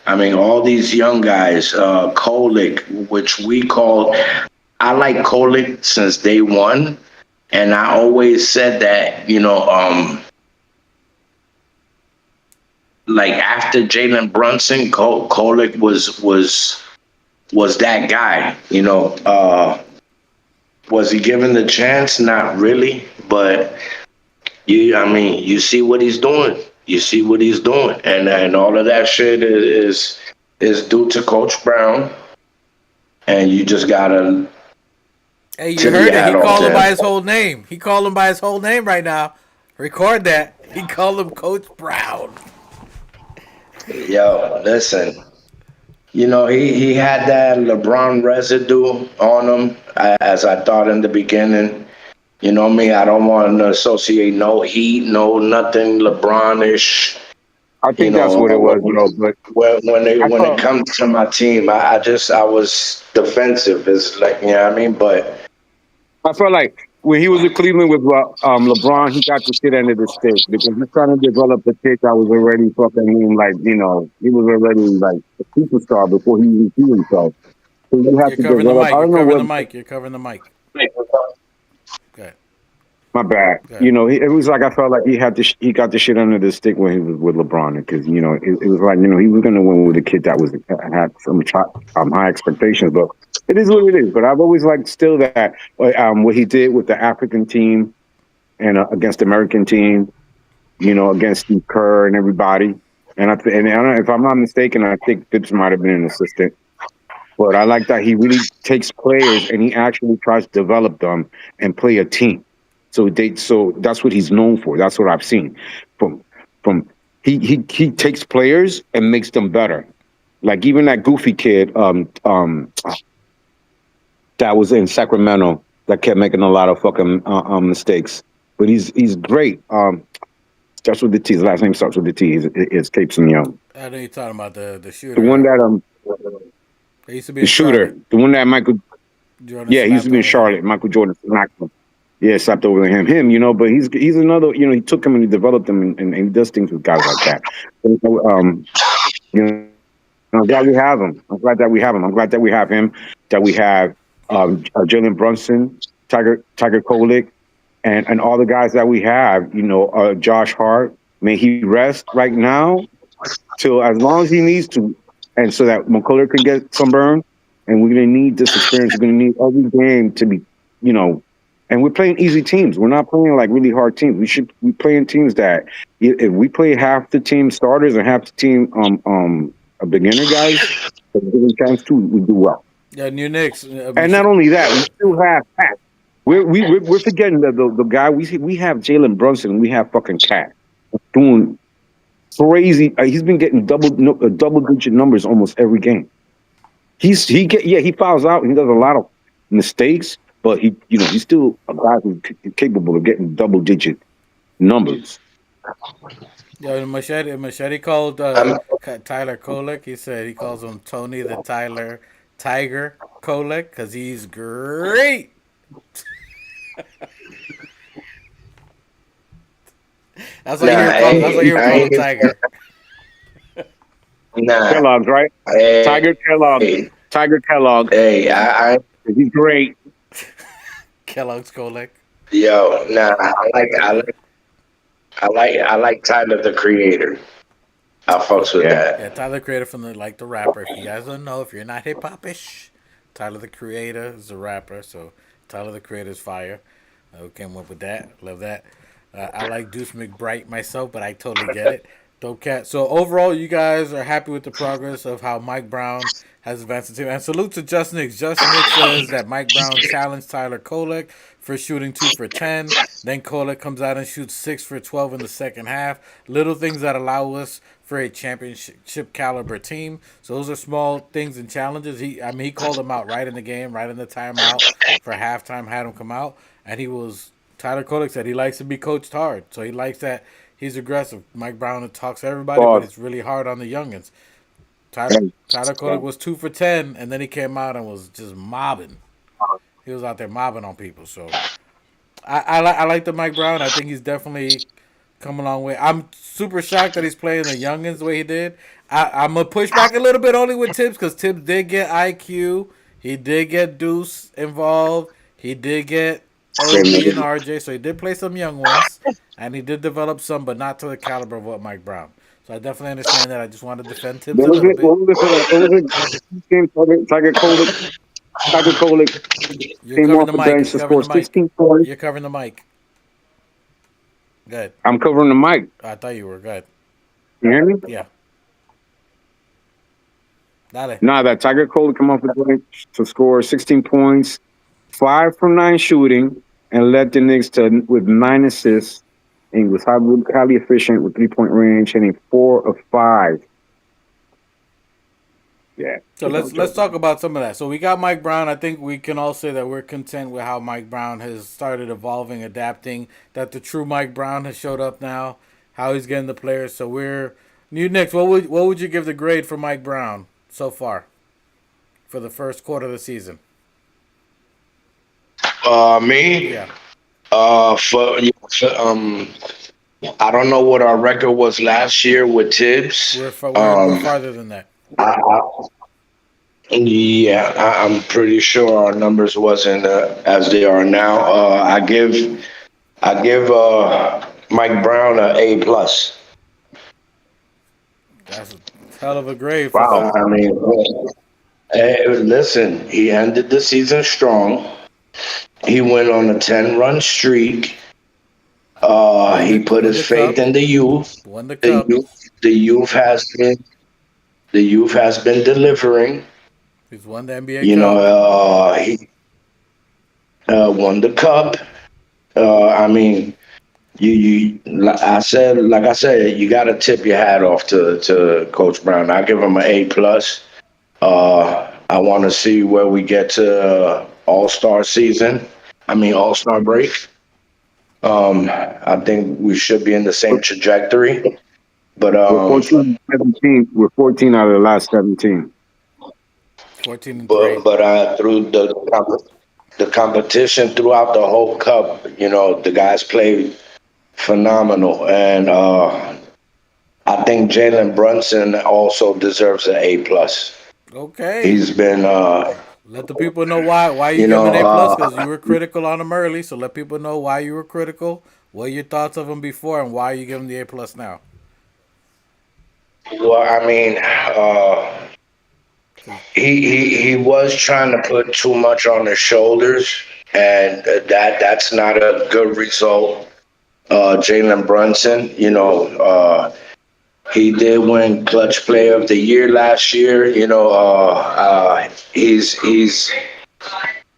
[SPEAKER 5] I mean, all these young guys, Kolick, which I like Kolick since day one. And I always said that, like after Jalen Brunson, Kolick was that guy. Was he given the chance? Not really, but you see what he's doing. You see what he's doing, and all of that shit is due to Coach Brown, and you just gotta
[SPEAKER 3] Hey, you
[SPEAKER 5] tip
[SPEAKER 3] heard
[SPEAKER 5] your
[SPEAKER 3] it. He
[SPEAKER 5] hat off
[SPEAKER 3] called
[SPEAKER 5] to
[SPEAKER 3] him by
[SPEAKER 5] him.
[SPEAKER 3] his whole name. He called him by his whole name right now. Record that. He called him Coach Brown.
[SPEAKER 5] Yo, listen. He had that LeBron residue on him, as I thought in the beginning. You know me, I don't want to associate no heat, no nothing LeBron-ish.
[SPEAKER 6] I think that's what it was, bro. But I
[SPEAKER 5] When it
[SPEAKER 6] thought
[SPEAKER 5] comes to my team, I was defensive. It's like, you know what I mean? But
[SPEAKER 6] I felt like when he was in Cleveland with LeBron, he got the shit end of the stick because he's trying to develop a kid that was already fucking him, like, he was already like a superstar before he even see himself. So you have
[SPEAKER 3] You're
[SPEAKER 6] to
[SPEAKER 3] covering the
[SPEAKER 6] develop.
[SPEAKER 3] mic.
[SPEAKER 6] I
[SPEAKER 3] You're
[SPEAKER 6] don't know
[SPEAKER 3] covering the
[SPEAKER 6] what.
[SPEAKER 3] mic. You're covering the mic. Good.
[SPEAKER 6] My bad.
[SPEAKER 3] Good.
[SPEAKER 6] It was like I felt like he got the shit under the stick when he was with LeBron because it was like he was gonna win with a kid that had some high expectations, but it is what it is. But I've always liked still that what he did with the African team and against the American team, against Steve Kerr and everybody. And I don't know, if I'm not mistaken, I think Phipps might have been an assistant. But I like that he really takes players and he actually tries to develop them and play a team. So that's what he's known for. That's what I've seen from he takes players and makes them better. Like even that goofy kid that was in Sacramento that kept making a lot of fucking mistakes. But he's great. Starts with the T. His last name starts with the T. It escapes me.
[SPEAKER 3] I know you're talking about the shooter.
[SPEAKER 6] The one that
[SPEAKER 3] They used to be
[SPEAKER 6] the
[SPEAKER 3] in
[SPEAKER 6] shooter,
[SPEAKER 3] Charlotte.
[SPEAKER 6] the one that Michael.
[SPEAKER 3] Jordan
[SPEAKER 6] Yeah, he used to be in
[SPEAKER 3] slapped over
[SPEAKER 6] Charlotte. Michael Jordan smacked him. Yeah, slapped over him. But he's another. He took him and he developed him, and he does things with guys like that. So, I'm glad we have him. I'm glad that we have him. I'm glad that we have him. that we have Jalen Brunson, Tiger Kolick, and all the guys that we have. Josh Hart. May he rest right now till as long as he needs to, and so that McCullough can get some burn. And we're gonna need this experience. We're gonna need every game to be, and we're playing easy teams. We're not playing like really hard teams. We should be playing teams that if we play half the team starters and half the team beginner guys, a given chance too, we do well.
[SPEAKER 3] Yeah, New Knicks.
[SPEAKER 6] And not only that, we still have Cat. We're forgetting that the guy we have Jalen Brunson. We have fucking Cat doing crazy. He's been getting double digit numbers almost every game. He fouls out. He does a lot of mistakes, but he's still a guy who's capable of getting double digit numbers.
[SPEAKER 3] Yeah, Machete called Tyler Kolick. He said he calls him Tony the Tiger Kolick because he's great. That's why you call him Tiger.
[SPEAKER 5] Nah,
[SPEAKER 6] Kellogg's right.
[SPEAKER 5] hey,
[SPEAKER 6] Tiger Kellogg.
[SPEAKER 5] hey,
[SPEAKER 6] Tiger Kellogg.
[SPEAKER 5] hey,
[SPEAKER 6] He's great.
[SPEAKER 3] Kellogg's Kolick.
[SPEAKER 5] yo, nah, I like Tyler the Creator. I fucks with that.
[SPEAKER 3] Yeah, Tyler the Creator from the rapper. If you guys don't know, if you're not hip hop-ish, Tyler the Creator is a rapper. So Tyler the Creator is fire. We came up with that. Love that. I like Deuce McBride myself, but I totally get it. Dope cat. So overall, you guys are happy with the progress of how Mike Brown has advanced the team. And salute to Just Knicks. Just Knicks says that Mike Brown challenged Tyler Kolick for shooting 2 for 10. Then Kolick comes out and shoots 6 for 12 in the second half. Little things that allow us for a championship caliber team. So those are small things and challenges. He called him out right in the game, right in the timeout for halftime, had him come out. And Tyler Kolick said he likes to be coached hard. So he likes that. He's aggressive. Mike Brown talks to everybody, but it's really hard on the youngins. Tyler Kolick was 2 for 10, and then he came out and was just mobbing. He was out there mobbing on people. So I like the Mike Brown. I think he's definitely come a long way. I'm super shocked that he's playing the youngins the way he did. I'm going to push back a little bit only with Tibbs because Tibbs did get IQ. He did get Deuce involved. He did get OB and RJ, so he did play some young ones, and he did develop some, but not to the caliber of what Mike Brown. So I definitely understand that. I just wanted to defend Tibbs a little bit.
[SPEAKER 6] What was it? Tiger Kolick
[SPEAKER 3] You're
[SPEAKER 6] came
[SPEAKER 3] covering
[SPEAKER 6] off
[SPEAKER 3] the
[SPEAKER 6] the
[SPEAKER 3] mic.
[SPEAKER 6] bench to score 16 points.
[SPEAKER 3] You're covering the mic. Good.
[SPEAKER 6] I'm covering the mic.
[SPEAKER 3] I thought you were good.
[SPEAKER 6] You hear me?
[SPEAKER 3] Yeah. Dale.
[SPEAKER 6] Nah, that Tiger Kolick come off the bench to score 16 points, 5 from 9 shooting, and led the Knicks with 9 assists. And he was highly efficient with 3-point range, hitting 4 of 5. Yeah.
[SPEAKER 3] So let's talk about some of that. So we got Mike Brown. I think we can all say that we're content with how Mike Brown has started evolving, adapting. That the true Mike Brown has showed up now. How he's getting the players. So we're New Knicks. What would you give the grade for Mike Brown so far for the first quarter of the season?
[SPEAKER 5] Me?
[SPEAKER 3] Yeah.
[SPEAKER 5] I don't know what our record was last year with Tibbs.
[SPEAKER 3] We're farther than that.
[SPEAKER 5] I'm pretty sure our numbers wasn't as they are now. I give Mike Brown an A+.
[SPEAKER 3] That's a hell of a grade.
[SPEAKER 5] Wow. I mean, listen, he ended the season strong. He went on a 10-run streak. He put his faith in the youth.
[SPEAKER 3] Won the cup.
[SPEAKER 5] The youth has been delivering.
[SPEAKER 3] He's won the NBA Cup.
[SPEAKER 5] He won the cup. I mean, like I said, you got to tip your hat off to Coach Brown. I give him an A+. I want to see where we get to All-Star break. I think we should be in the same trajectory. But
[SPEAKER 6] we're 14 out of the last 17.
[SPEAKER 3] 14 and 3.
[SPEAKER 5] But through the competition throughout the whole cup, the guys played phenomenal, and I think Jalen Brunson also deserves an A+.
[SPEAKER 3] Okay.
[SPEAKER 5] He's been
[SPEAKER 3] Let the people know why you
[SPEAKER 5] You
[SPEAKER 3] give him an
[SPEAKER 5] know,
[SPEAKER 3] A plus, because you were critical on him early. So let people know why you were critical, what your thoughts of him before, and why you give him the A plus now.
[SPEAKER 5] well, I mean, he was trying to put too much on his shoulders, and that's not a good result. Jalen Brunson, he did win Clutch Player of the Year last year. He's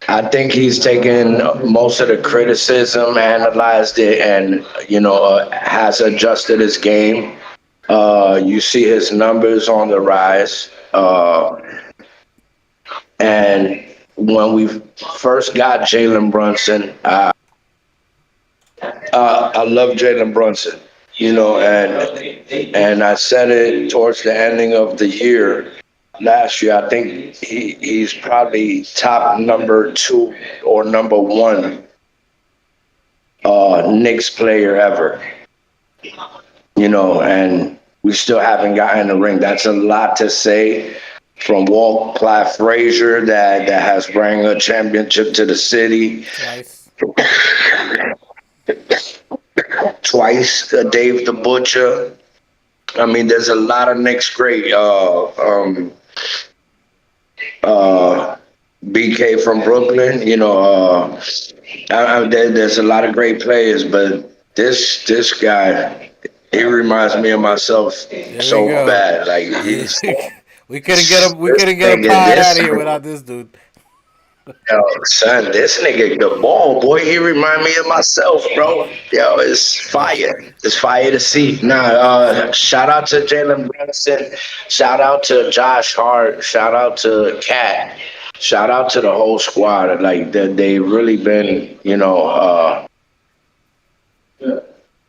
[SPEAKER 5] I think he's taken most of the criticism, analyzed it, and has adjusted his game. You see his numbers on the rise. And when we first got Jalen Brunson, I love Jalen Brunson, and I said it towards the ending of the year last year. I think he's probably top number two or number one Knicks player ever, and we still haven't gotten the ring. That's a lot to say from Walt Clyde Frazier that has brought a championship to the city
[SPEAKER 3] Twice.
[SPEAKER 5] twice. Dave the Butcher. I mean, there's a lot of Knicks great. BK from Brooklyn. There's a lot of great players, but this guy, he reminds me of myself
[SPEAKER 3] There we
[SPEAKER 5] so
[SPEAKER 3] go.
[SPEAKER 5] bad. Like he's
[SPEAKER 3] We couldn't get him. We
[SPEAKER 5] this
[SPEAKER 3] couldn't get him
[SPEAKER 5] nigga.
[SPEAKER 3] pod out
[SPEAKER 5] This
[SPEAKER 3] of here without this dude.
[SPEAKER 5] Yo, son, this nigga the ball, boy. He remind me of myself, bro. Yo, it's fire. It's fire to see. Shout out to Jalen Brunson. Shout out to Josh Hart. Shout out to Cat. Shout out to the whole squad. Like they really been,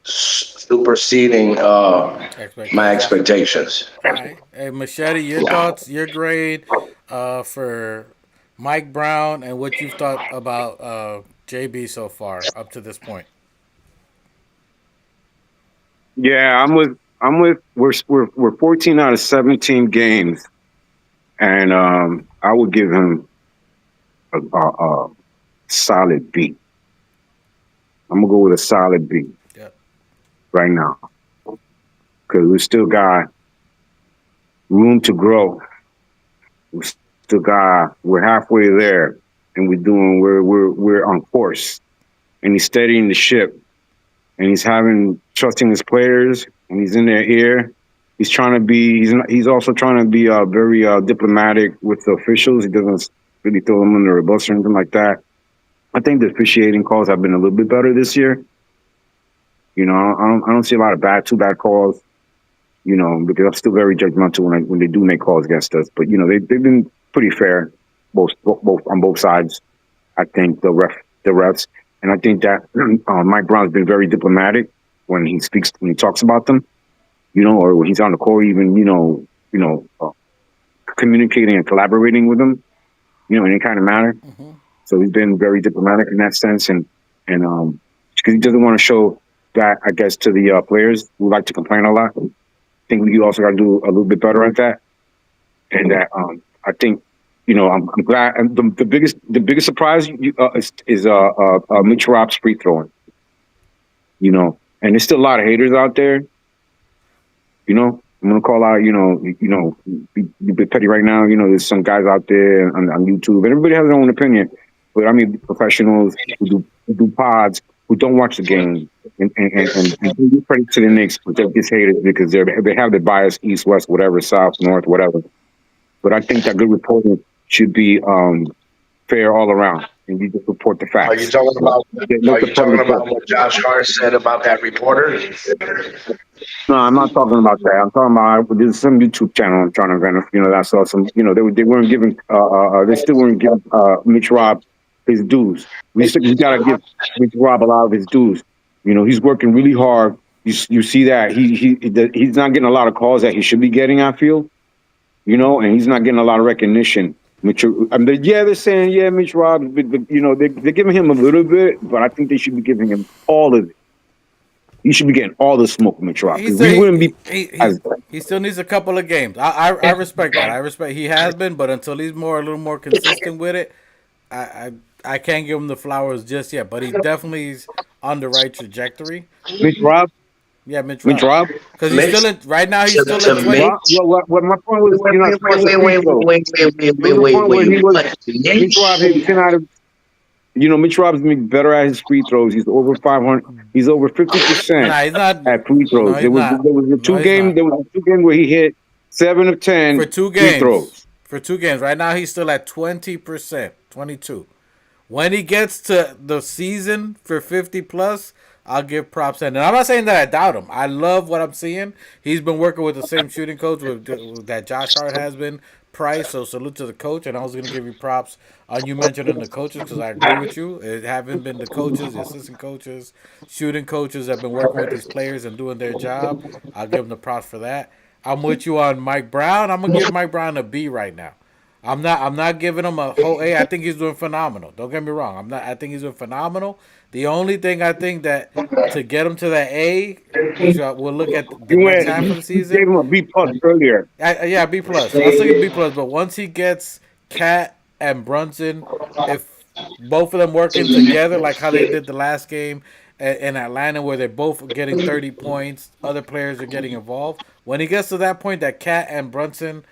[SPEAKER 5] superseding my expectations.
[SPEAKER 3] All right. Hey, Machete, your thoughts, your grade for Mike Brown, and what you've thought about JB so far up to this point.
[SPEAKER 6] Yeah, I'm with we're 14 out of 17 games, and I would give him a solid B. I'm gonna go with a solid B
[SPEAKER 3] Yep.
[SPEAKER 6] right now because we still got room to grow. We're halfway there, and we're on course, and he's steadying the ship, and he's trusting his players, and he's in their ear. He's also trying to be very diplomatic with the officials. He doesn't really throw them under a bus or anything like that. I think the officiating calls have been a little bit better this year. I don't see a lot of too bad calls. Because I'm still very judgmental when they do make calls against us. But they've been pretty fair, both on both sides. I think the refs, and I think that Mike Brown's been very diplomatic when he talks about them. Or when he's on the court, even communicating and collaborating with them. In any kind of manner.
[SPEAKER 3] Mm-hmm.
[SPEAKER 6] So he's been very diplomatic in that sense, and because he doesn't want to show that, I guess, to the players who like to complain a lot. I think we also got to do a little bit better at that, and that I think I'm glad. And the biggest surprise is Mitch Rob's free throwing. And there's still a lot of haters out there. I'm gonna call out. Be a bit petty right now. There's some guys out there on YouTube, and everybody has their own opinion. But I mean, professionals who do pods who don't watch the game and give credit to the Knicks, but they're just haters because they have their bias east, west, whatever, south, north, whatever. But I think that good reporting should be fair all around, and you just report the facts.
[SPEAKER 5] Are you talking about what Josh Hart said about that reporter?
[SPEAKER 6] No, I'm not talking about that. I'm talking about there's some YouTube channel I'm trying to run. I saw some. They weren't giving. They still weren't giving Mitch Rob his dues. We gotta give Mitch Rob a lot of his dues. He's working really hard. You see that he's not getting a lot of calls that he should be getting. I feel, and he's not getting a lot of recognition. They're saying Mitch Rob, but they're giving him a little bit, but I think they should be giving him all of it. You should be getting all the smoke from Mitch Rob
[SPEAKER 3] He
[SPEAKER 6] because
[SPEAKER 3] said
[SPEAKER 6] we wouldn't be as
[SPEAKER 3] he still needs a couple of games. I respect that. I respect he has been, but until he's a little more consistent with it, I can't give him the flowers just yet. But he definitely is on the right trajectory.
[SPEAKER 6] Mitch Rob.
[SPEAKER 3] Yeah, Mitch
[SPEAKER 6] Mitch
[SPEAKER 3] Rob.
[SPEAKER 6] Rob.
[SPEAKER 3] Because he's
[SPEAKER 5] Mitch,
[SPEAKER 3] still in right now. He's still
[SPEAKER 5] to
[SPEAKER 3] in
[SPEAKER 5] Mitch.
[SPEAKER 3] 20.
[SPEAKER 6] What my point was,
[SPEAKER 5] Wait,
[SPEAKER 6] you know, as
[SPEAKER 5] wait,
[SPEAKER 6] far as
[SPEAKER 5] wait,
[SPEAKER 6] the
[SPEAKER 5] wait,
[SPEAKER 6] free throws,
[SPEAKER 5] wait, wait, wait,
[SPEAKER 6] there
[SPEAKER 5] wait,
[SPEAKER 6] was a
[SPEAKER 5] wait,
[SPEAKER 6] point where
[SPEAKER 5] wait.
[SPEAKER 6] he was
[SPEAKER 5] What?
[SPEAKER 6] Mitch Rob hit 10 out of. You know, Mitch Rob's been better at his free throws. He's over 500. He's over 50%
[SPEAKER 3] Nah, he's not.
[SPEAKER 6] at free
[SPEAKER 3] No,
[SPEAKER 6] throws.
[SPEAKER 3] he's
[SPEAKER 6] There was
[SPEAKER 3] not.
[SPEAKER 6] a
[SPEAKER 3] No, he's not.
[SPEAKER 6] There was a 2 game where he hit 7 of 10
[SPEAKER 3] For two
[SPEAKER 6] free
[SPEAKER 3] games.
[SPEAKER 6] throws.
[SPEAKER 3] For 2 games. Right now, he's still at 20%, 22. When he gets to the season for 50 plus, I'll give props. And I'm not saying that I doubt him. I love what I'm seeing. He's been working with the same shooting coach that Josh Hart has been. Price, so salute to the coach. And I was going to give you props on you mentioning the coaches because I agree with you. It haven't been the coaches, the assistant coaches, shooting coaches that have been working with these players and doing their job. I'll give them the props for that. I'm with you on Mike Brown. I'm gonna give Mike Brown a B right now. I'm not giving him a whole A. I think he's doing phenomenal. Don't get me wrong. I think he's doing phenomenal. The only thing I think that to get him to that A, which we'll look at the next half of the
[SPEAKER 6] You
[SPEAKER 3] season.
[SPEAKER 6] gave him a B plus earlier.
[SPEAKER 3] Yeah, B plus. I'll still give B plus. But once he gets Cat and Brunson, if both of them working together like how they did the last game in Atlanta, where they're both getting 30 points, other players are getting involved. When he gets to that point, that Cat and Brunson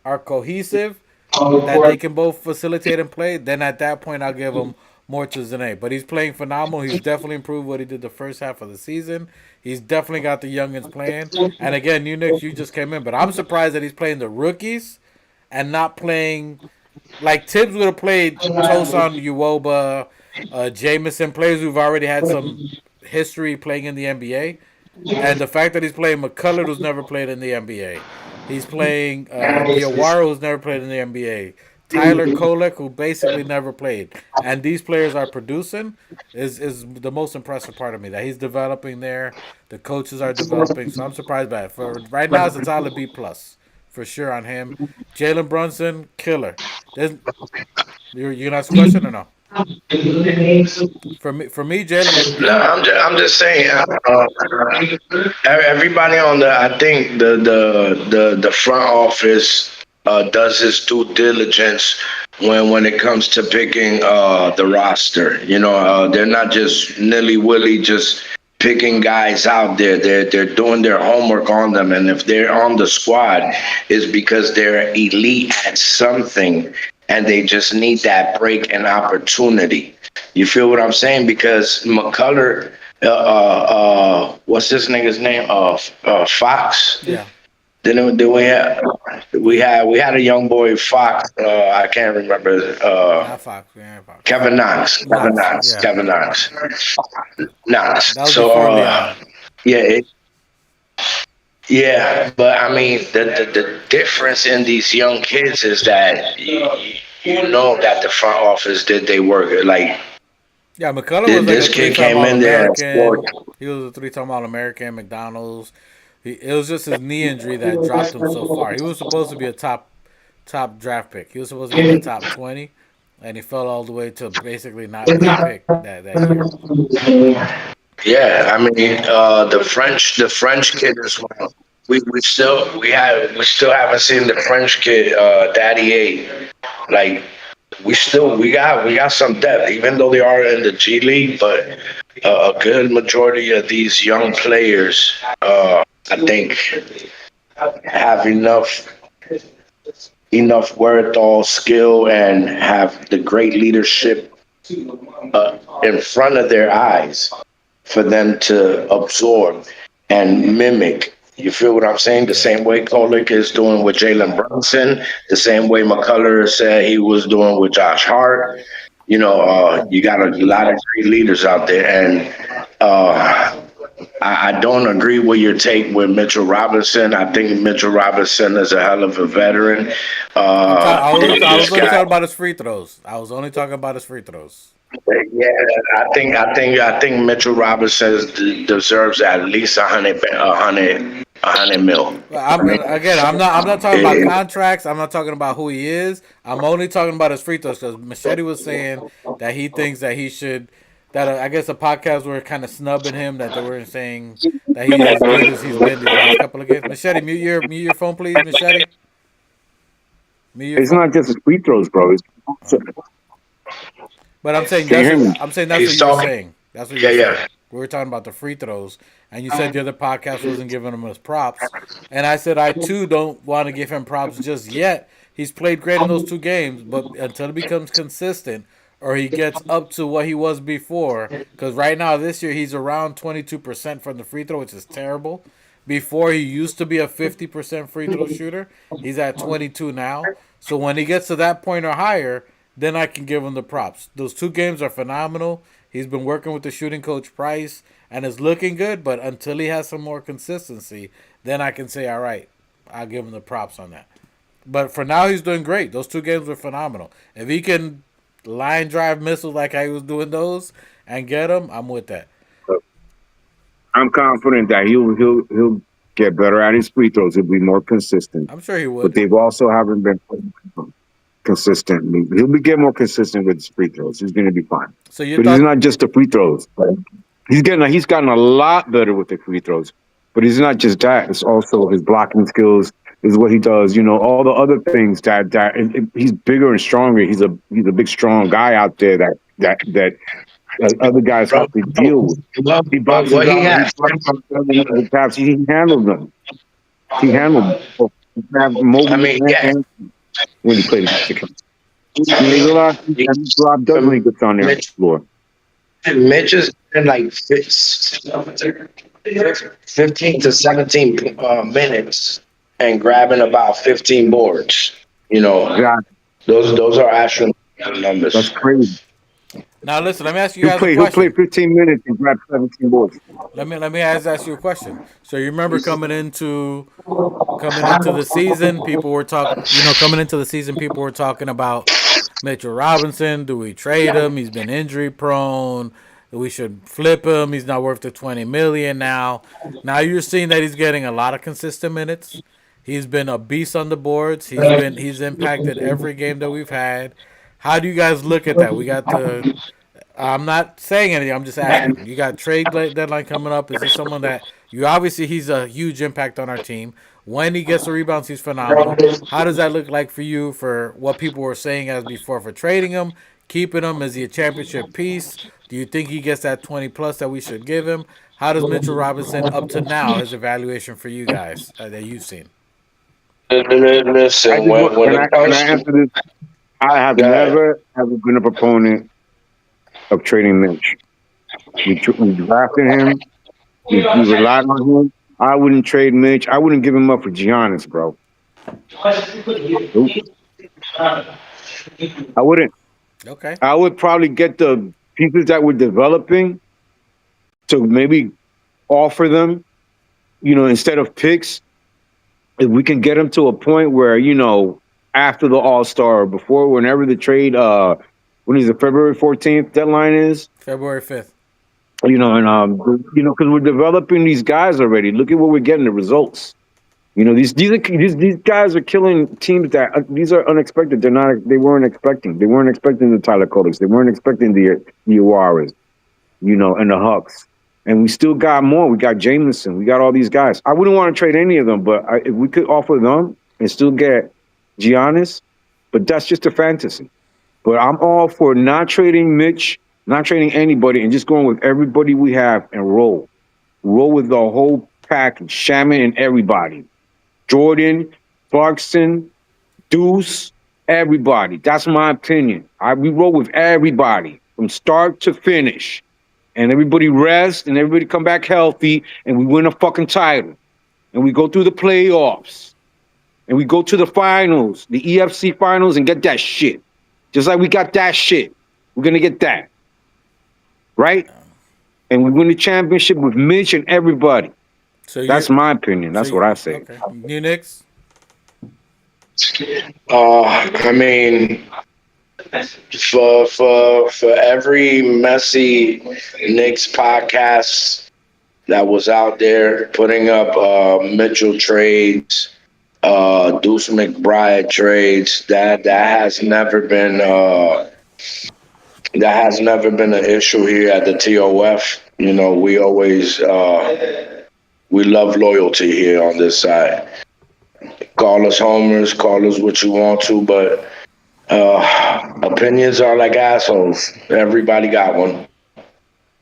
[SPEAKER 3] are cohesive, that they can both facilitate and play, then at that point I'll give him more to Zane. But he's playing phenomenal. He's definitely improved what he did the first half of the season. He's definitely got the youngins playing. And again, you Knicks, you just came in, but I'm surprised that he's playing the rookies and not playing like Tibbs would have played Tosan, Uwoba, Jameson, players who've already had some history playing in the NBA. And the fact that he's playing McCullough, who's never played in the NBA. He's playing Diawara, who's never played in the NBA. Tyler Kolek, who basically never played. And these players are producing is the most impressive part of me. That he's developing there. The coaches are developing. So I'm surprised by it. For right now, it's a solid B plus. For sure on him. Jalen Brunson, killer. You gonna ask a question or no? For me, Jalen.
[SPEAKER 5] No, I'm just saying. Everybody on the, I think the front office does his due diligence when it comes to picking the roster. You know, they're not just nilly willy just picking guys out there. They're doing their homework on them, and if they're on the squad, it's because they're elite at something, and they just need that break and opportunity. You feel what I'm saying? Because McCullough, what's this nigga's name? Fox.
[SPEAKER 3] Yeah.
[SPEAKER 5] Then we had a young boy Fox. I can't remember.
[SPEAKER 3] Not Fox. Yeah, Fox.
[SPEAKER 5] Kevin Knox.
[SPEAKER 3] Yeah.
[SPEAKER 5] Kevin Knox. Knox.
[SPEAKER 3] That was
[SPEAKER 5] So
[SPEAKER 3] before Leon.
[SPEAKER 5] yeah. Yeah, but I mean, the difference in these young kids is that you know that the front office did they work. Like,
[SPEAKER 3] Yeah, McCullough was like
[SPEAKER 5] this
[SPEAKER 3] a
[SPEAKER 5] kid
[SPEAKER 3] three-time
[SPEAKER 5] came in there and
[SPEAKER 3] All-American.
[SPEAKER 5] scored.
[SPEAKER 3] He was a three-time All-American, McDonald's. It was just his knee injury that dropped him so far. He was supposed to be a top draft pick. He was supposed to be in the top 20, and he fell all the way to basically not being picked that year.
[SPEAKER 5] Yeah, I mean, the French kid as well. We still haven't seen the French kid, Daddy A. Like, we got some depth, even though they are in the G League. But a good majority of these young players, I think, have enough wherewithal, skill, and have the great leadership in front of their eyes for them to absorb and mimic. You feel what I'm saying? The same way Kolek is doing with Jalen Brunson, the same way McCullough said he was doing with Josh Hart. You know, you got a lot of great leaders out there, and I don't agree with your take with Mitchell Robinson. I think Mitchell Robinson is a hell of a veteran.
[SPEAKER 3] I was only
[SPEAKER 5] This
[SPEAKER 3] talking
[SPEAKER 5] guy,
[SPEAKER 3] about his free throws. I was only talking about his free throws.
[SPEAKER 5] yeah, I think Mitchell Robinson deserves at least 100 mil.
[SPEAKER 3] I'm not talking about contracts. I'm not talking about who he is. I'm only talking about his free throws because Machete was saying that he thinks that he should that I guess the podcast were kind of snubbing him, that they weren't saying that he's as good as he's been these last couple of games. Machete, mute your phone, please. Machete, mute your
[SPEAKER 6] It's
[SPEAKER 3] phone.
[SPEAKER 6] not just his free throws, bro. It's also,
[SPEAKER 3] But I'm saying
[SPEAKER 6] can you
[SPEAKER 3] that's
[SPEAKER 6] hear
[SPEAKER 3] what
[SPEAKER 6] me?
[SPEAKER 3] I'm saying that's what
[SPEAKER 5] He's
[SPEAKER 3] you were
[SPEAKER 5] talking.
[SPEAKER 3] saying. That's what you
[SPEAKER 5] Yeah,
[SPEAKER 3] were saying.
[SPEAKER 5] yeah.
[SPEAKER 3] We were talking about the free throws, and you said the other podcast wasn't giving him his props, and I said I too don't want to give him props just yet. He's played great in those 2 games, but until he becomes consistent or he gets up to what he was before, because right now this year he's around 22% from the free throw, which is terrible. Before he used to be a 50% free throw shooter, he's at 22 now. So when he gets to that point or higher, then I can give him the props. Those 2 games are phenomenal. He's been working with the shooting coach Price and is looking good, but until he has some more consistency, then I can say, all right, I'll give him the props on that. But for now, he's doing great. Those 2 games were phenomenal. If he can line drive missiles like I was doing those and get them, I'm with that.
[SPEAKER 6] I'm confident that he'll get better at his free throws. He'll be more consistent.
[SPEAKER 3] I'm sure he
[SPEAKER 6] But
[SPEAKER 3] would.
[SPEAKER 6] they've also haven't been consistently. He'll be get more consistent with his free throws. He's going to be fine.
[SPEAKER 3] So you
[SPEAKER 6] But he's
[SPEAKER 3] thought
[SPEAKER 6] not just the free throws. He's gotten a lot better with the free throws. But he's not just that. It's also his blocking skills. Is what he does. You know, all the other things that he's bigger and stronger. He's a big strong guy out there that other guys
[SPEAKER 5] Bro,
[SPEAKER 6] have to deal with. He
[SPEAKER 5] bro,
[SPEAKER 6] boxes
[SPEAKER 5] what he
[SPEAKER 6] out. He
[SPEAKER 5] has.
[SPEAKER 6] boxes out the taps. He handles them. He handled them. He have
[SPEAKER 5] I
[SPEAKER 6] Mobley
[SPEAKER 5] mean, yeah.
[SPEAKER 6] when he played against the Knicks. There's a lot. And Rob does when he gets on there on the floor.
[SPEAKER 5] Mitch is in like 15 to 17 minutes and grabbing about 15 boards. You know,
[SPEAKER 6] God,
[SPEAKER 5] those are astronomical numbers.
[SPEAKER 6] that's crazy.
[SPEAKER 3] now listen. Let me ask you guys a
[SPEAKER 6] He'll play
[SPEAKER 3] question.
[SPEAKER 6] 15 minutes and grab 17 boards.
[SPEAKER 3] Let me ask you a question. So you remember coming into the season, people were talking. Coming into the season, people were talking about Mitchell Robinson. Do we trade him? He's been injury prone. We should flip him. He's not worth the $20 million now. Now you're seeing that he's getting a lot of consistent minutes. He's been a beast on the boards. He's impacted every game that we've had. How do you guys look at that? We got the. I'm not saying anything. I'm just asking. You got trade deadline coming up. Is he someone that he's a huge impact on our team. When he gets the rebounds, he's phenomenal. How does that look like for you for what people were saying as before for trading him, keeping him? Is he a championship piece? Do you think he gets that 20 plus that we should give him? How does Mitchell Robinson up to now his evaluation for you guys that you've seen?
[SPEAKER 5] Listen, when it
[SPEAKER 6] Can
[SPEAKER 5] comes
[SPEAKER 6] I
[SPEAKER 5] to
[SPEAKER 6] answer this? I have never ever been a proponent of trading Mitch. We drafted him. We relied on him. I wouldn't trade Mitch. I wouldn't give him up for Giannis, bro. Nope. I wouldn't.
[SPEAKER 3] Okay.
[SPEAKER 6] I would probably get the pieces that we're developing to maybe offer them, instead of picks. If we can get them to a point where, after the All-Star, before, whenever the trade, when is the February 14th deadline is?
[SPEAKER 3] February 5th.
[SPEAKER 6] Because we're developing these guys already. Look at what we're getting, the results. These guys are killing teams that these are unexpected. They weren't expecting. They weren't expecting the Tyler Koleks. They weren't expecting the Uwaras, and the Hucks. And we still got more. We got Jameson. We got all these guys. I wouldn't want to trade any of them, but if we could offer them and still get Giannis, but that's just a fantasy. But I'm all for not trading Mitch, not trading anybody, and just going with everybody we have and roll. Roll with the whole package, Shaman and everybody. Jordan, Clarkson, Deuce, everybody. That's my opinion. We roll with everybody from start to finish. And everybody rest and everybody come back healthy and we win a fucking title. And we go through the playoffs. And we go to the finals, the EFC finals, and get that shit. Just like we got that shit. We're going to get that. Right? And we win the championship with Mitch and everybody. So that's my opinion. That's what I say.
[SPEAKER 3] Okay. New Knicks?
[SPEAKER 5] I mean, for every messy Knicks podcast that was out there putting up Mitchell trades, Deuce McBride trades, that has never been That has never been an issue here at the TOF. You know, we always we love loyalty here on this side. Call us homers, call us what you want to, but opinions are like assholes. Everybody got one.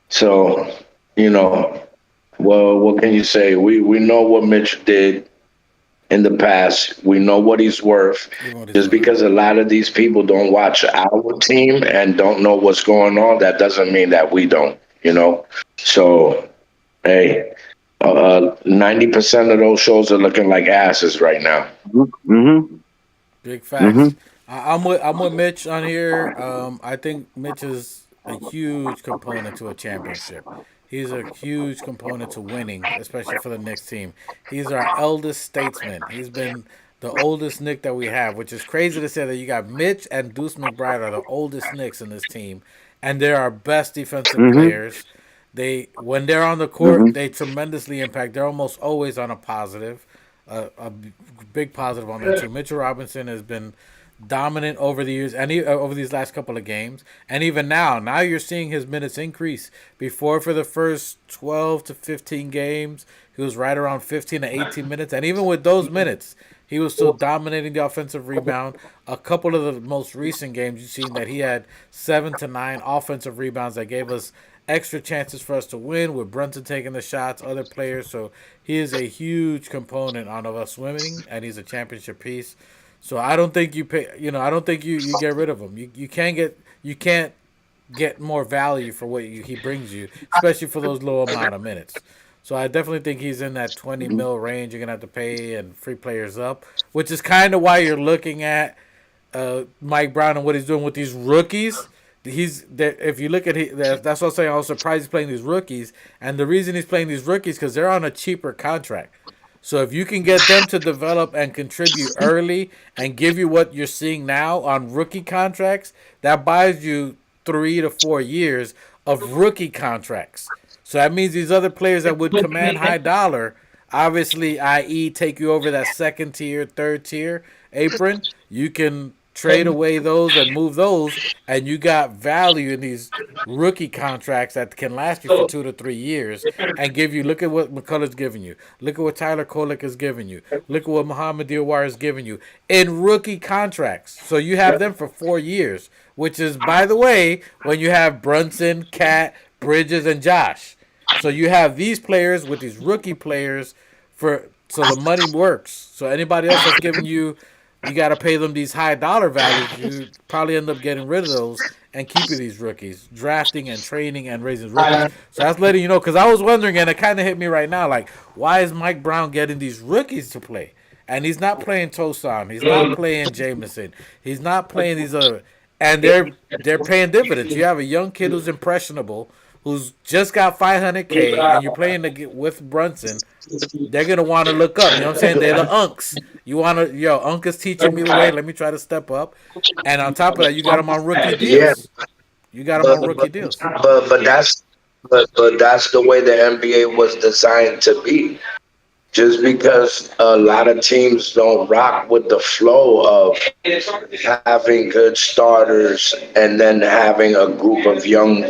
[SPEAKER 5] So, you know, well, what can you say? We know what Mitch did in the past. We know what he's worth. Just because a lot of these people don't watch our team and don't know what's going on, that doesn't mean that we don't, you know? So, hey, 90% of those shows are looking like asses right now.
[SPEAKER 6] Mm-hmm.
[SPEAKER 3] Big facts. I'm with Mitch on here. I think Mitch is a huge component to a championship. He's a huge component to winning, especially for the Knicks team. He's our eldest statesman. He's been the oldest Knick that we have, which is crazy to say that you got Mitch and Deuce McBride are the oldest Knicks in this team, and they're our best defensive players. They when they're on the court, they tremendously impact. They're almost always on a positive, big positive on their team. Mitchell Robinson has been dominant over the years and over these last couple of games, and even now you're seeing his minutes increase. Before, for the first 12 to 15 games, he was right around 15 to 18 minutes, and even with those minutes, he was still dominating the offensive rebound. A couple of the most recent games, you've seen that he had 7 to 9 offensive rebounds that gave us extra chances for us to win, with Brunson taking the shots, other players. So he is a huge component on us winning, and he's a championship piece. So I don't think you pay. I don't think you get rid of him. You can't get more value for what he brings you, especially for those low amount of minutes. So I definitely think he's in that 20 mil range. You're gonna have to pay and free players up, which is kind of why you're looking at Mike Brown and what he's doing with these rookies. He's there. If you look at that's what I'm saying. I was surprised he's playing these rookies, and the reason he's playing these rookies because they're on a cheaper contract. So if you can get them to develop and contribute early and give you what you're seeing now on rookie contracts, that buys you 3 to 4 years of rookie contracts. So that means these other players that would command high dollar, obviously, i.e., take you over that second tier, third tier apron, you can trade away those and move those, and you got value in these rookie contracts that can last you for 2 to 3 years and give you. Look at what McCullough's giving you. Look at what Tyler Kolek is giving you. Look at what Muhammad Diawara is giving you in rookie contracts. So you have them for 4 years, which is, by the way, when you have Brunson, Cat, Bridges, and Josh. So you have these players with these rookie players so the money works. So anybody else that's giving you got to pay them these high dollar values. You probably end up getting rid of those and keeping these rookies, drafting and training and raising rookies. So that's letting you know, because I was wondering, and it kind of hit me right now, like, why is Mike Brown getting these rookies to play? And he's not playing Tosan. He's not playing Jameson. He's not playing these other. And they're paying dividends. You have a young kid who's impressionable, who's just got $500K, and you're playing with Brunson. They're gonna want to look up. You know what I'm saying? They're the unks. You want to, Unk is teaching me the way. Let me try to step up. And on top of that, you got them on rookie deals. You got them on rookie deals.
[SPEAKER 5] But that's the way the NBA was designed to be. Just because a lot of teams don't rock with the flow of having good starters and then having a group of young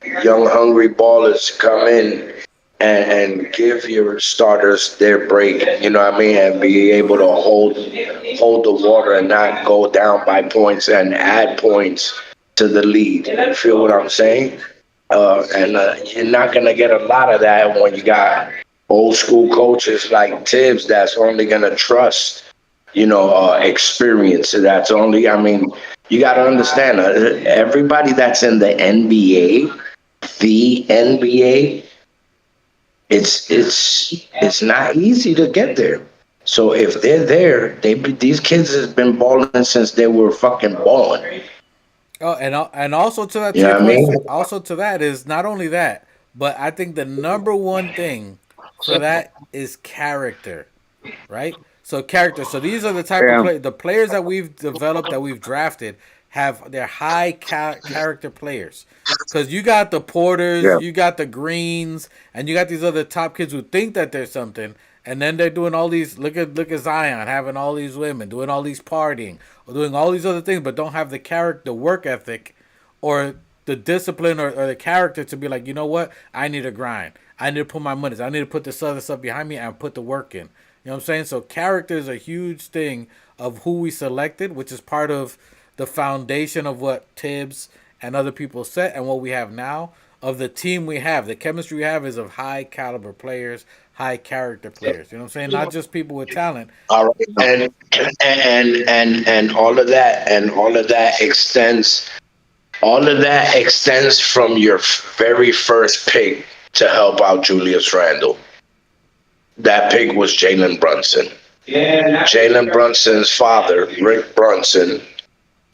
[SPEAKER 5] hungry ballers come in and give your starters their break, you know what I mean, and be able to hold the water and not go down by points and add points to the lead. You feel what I'm saying? You're not gonna get a lot of that when you got old school coaches like Tibbs that's only gonna trust, experience. That's only. I mean, you got to understand. Everybody that's in the NBA. The NBA, it's not easy to get there. So if they're there, these kids has been balling since they were fucking balling.
[SPEAKER 3] Oh, and also to that, also to that is not only that, but I think the number one thing for that is character, right? So character. So these are the type of the players that we've developed, that we've drafted, they're high character players. Because you got the Porters, you got the Greens, and you got these other top kids who think that they're something, and then they're doing all these. Look at Zion having all these women, doing all these partying, or doing all these other things, but don't have the character, work ethic, or the discipline or the character to be like, you know what, I need to grind. I need to put my money. I need to put this other stuff behind me and put the work in. You know what I'm saying? So character is a huge thing of who we selected, which is part of the foundation of what Tibbs and other people set and what we have now of the team we have. The chemistry we have is of high caliber players, high character players. You know what I'm saying? Not just people with talent.
[SPEAKER 5] All right, and all of that extends from your very first pick to help out Julius Randle. That pick was Jalen Brunson. Jalen Brunson's father, Rick Brunson,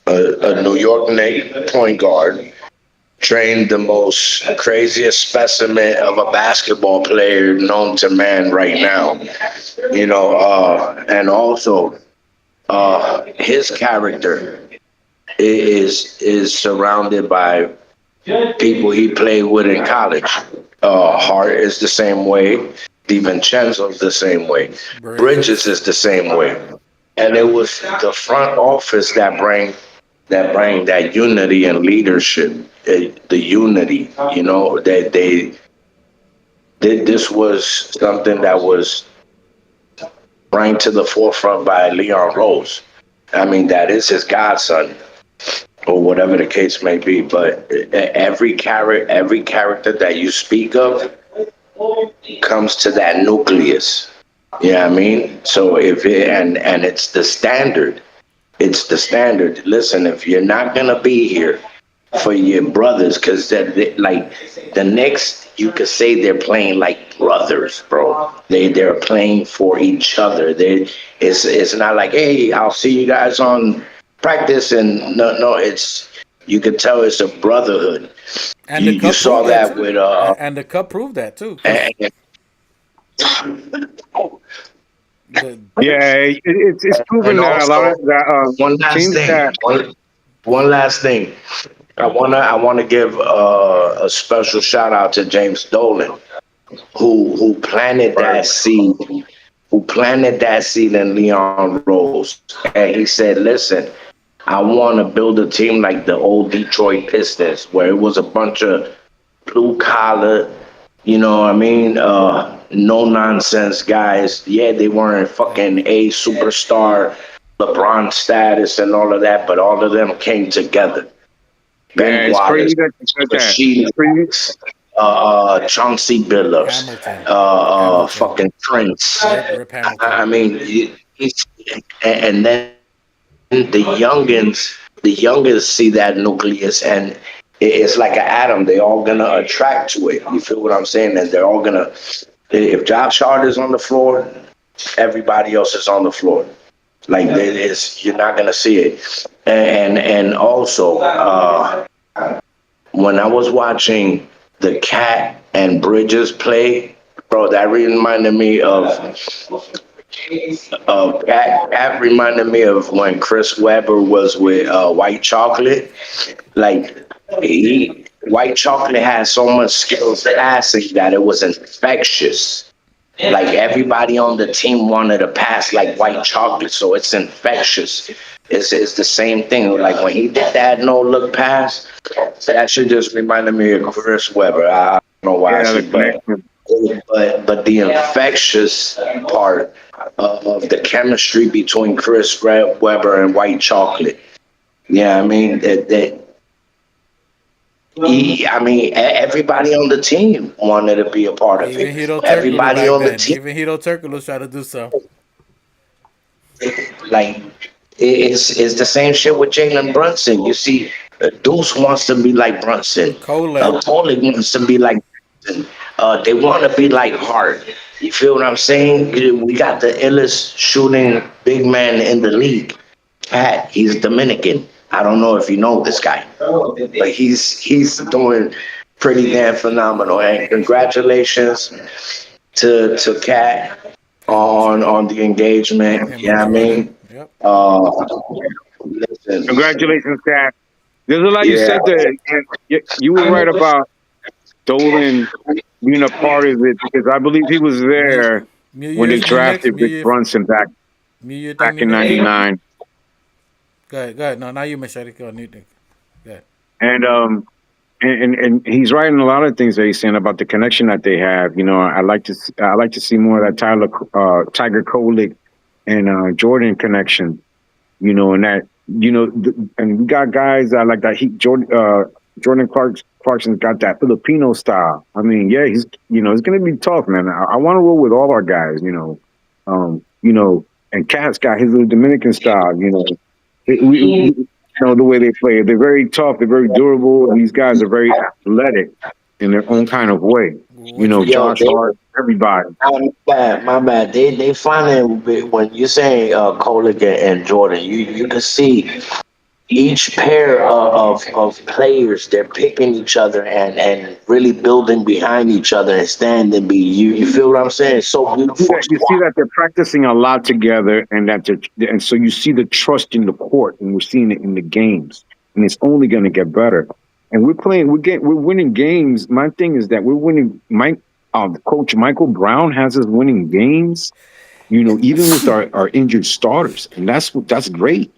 [SPEAKER 5] a New York Knicks point guard, trained the most craziest specimen of a basketball player known to man right now. And also his character is surrounded by people he played with in college. Hart is the same way. DiVincenzo's the same way. Bridges is the same way. And it was the front office that bring that unity and leadership, the unity, that this was something that was brought to the forefront by Leon Rose. I mean, that is his godson, or whatever the case may be. But every character that you speak of comes to that nucleus. You know what I mean? So and it's the standard. It's the standard. Listen, if you're not gonna be here for your brothers, because like the Knicks, you could say they're playing like brothers, bro. They're playing for each other. It's not like, hey, I'll see you guys on practice, and no, it's, you could tell it's a brotherhood.
[SPEAKER 3] And
[SPEAKER 5] you saw that with
[SPEAKER 3] and the cup proved that too.
[SPEAKER 6] It's proven that a lot of that
[SPEAKER 5] one last thing. I wanna give a special shout out to James Dolan, who planted that seed. Who planted that seed in Leon Rose, and he said, "Listen, I want to build a team like the old Detroit Pistons, where it was a bunch of blue collar, no nonsense guys. Yeah, they weren't fucking a superstar, LeBron status and all of that, but all of them came together. Ben Wallace, Rasheed, Chauncey Billups, fucking Prince. I mean, and then the youngins see that nucleus, and it's like an atom. They're all gonna attract to it. You feel what I'm saying? And they're all gonna. If Josh Hart is on the floor, everybody else is on the floor. Like you're not gonna see it. And also, when I was watching the Cat and Bridges play, bro, that reminded me of that reminded me of when Chris Webber was with White Chocolate. Like White Chocolate had so much skills passing that it was infectious. Like everybody on the team wanted to pass like White Chocolate, so it's infectious. It's the same thing. Like when he did that no look pass, that should just reminded me of Chris Webber. I don't know why I said but the infectious part of the chemistry between Chris Webber and White Chocolate. Yeah, I mean everybody on the team wanted to be a part of it. Everybody on the team.
[SPEAKER 3] Even Hito Turkoglu tried to do so.
[SPEAKER 5] Like it's the same shit with Jalen Brunson. You see, Deuce wants to be like Brunson. Coley wants to be like Brunson. They want to be like Hart. You feel what I'm saying? We got the illest shooting big man in the league. Pat, he's Dominican. I don't know if you know this guy, but he's doing pretty damn phenomenal. And congratulations to Cat on the engagement. Yeah, I mean, listen.
[SPEAKER 6] Congratulations, Cat. There's a lot you said there. You were right about Dolan being a part of it, because I believe he was there when they drafted Rick Brunson back in '99.
[SPEAKER 3] Go ahead. No, now you, Machete. Go ahead.
[SPEAKER 6] And and he's right in a lot of things that he's saying about the connection that they have. You know, I like to see more of that Tiger Kolick and Jordan connection. You know, and that and we got guys that like that. Jordan Clarkson's got that Filipino style. I mean, yeah, it's gonna be tough, man. I want to roll with all our guys. And Cat's got his little Dominican style. The way they play. They're very tough. They're very durable. These guys are very athletic in their own kind of way.
[SPEAKER 3] What
[SPEAKER 5] Yo,
[SPEAKER 6] Josh Hart, everybody.
[SPEAKER 5] my bad. They finding when you're saying Kolick and Jordan, you can see each pair of players, they're picking each other and really building behind each other and standing be you feel what I'm saying? It's so beautiful to
[SPEAKER 6] You see
[SPEAKER 5] watch.
[SPEAKER 6] that they're practicing a lot together, and and so you see the trust in the court, and we're seeing it in the games, and it's only going to get better. And we're winning games. My thing is that we're winning. Coach Michael Brown has us winning games. Even with our injured starters, and that's great.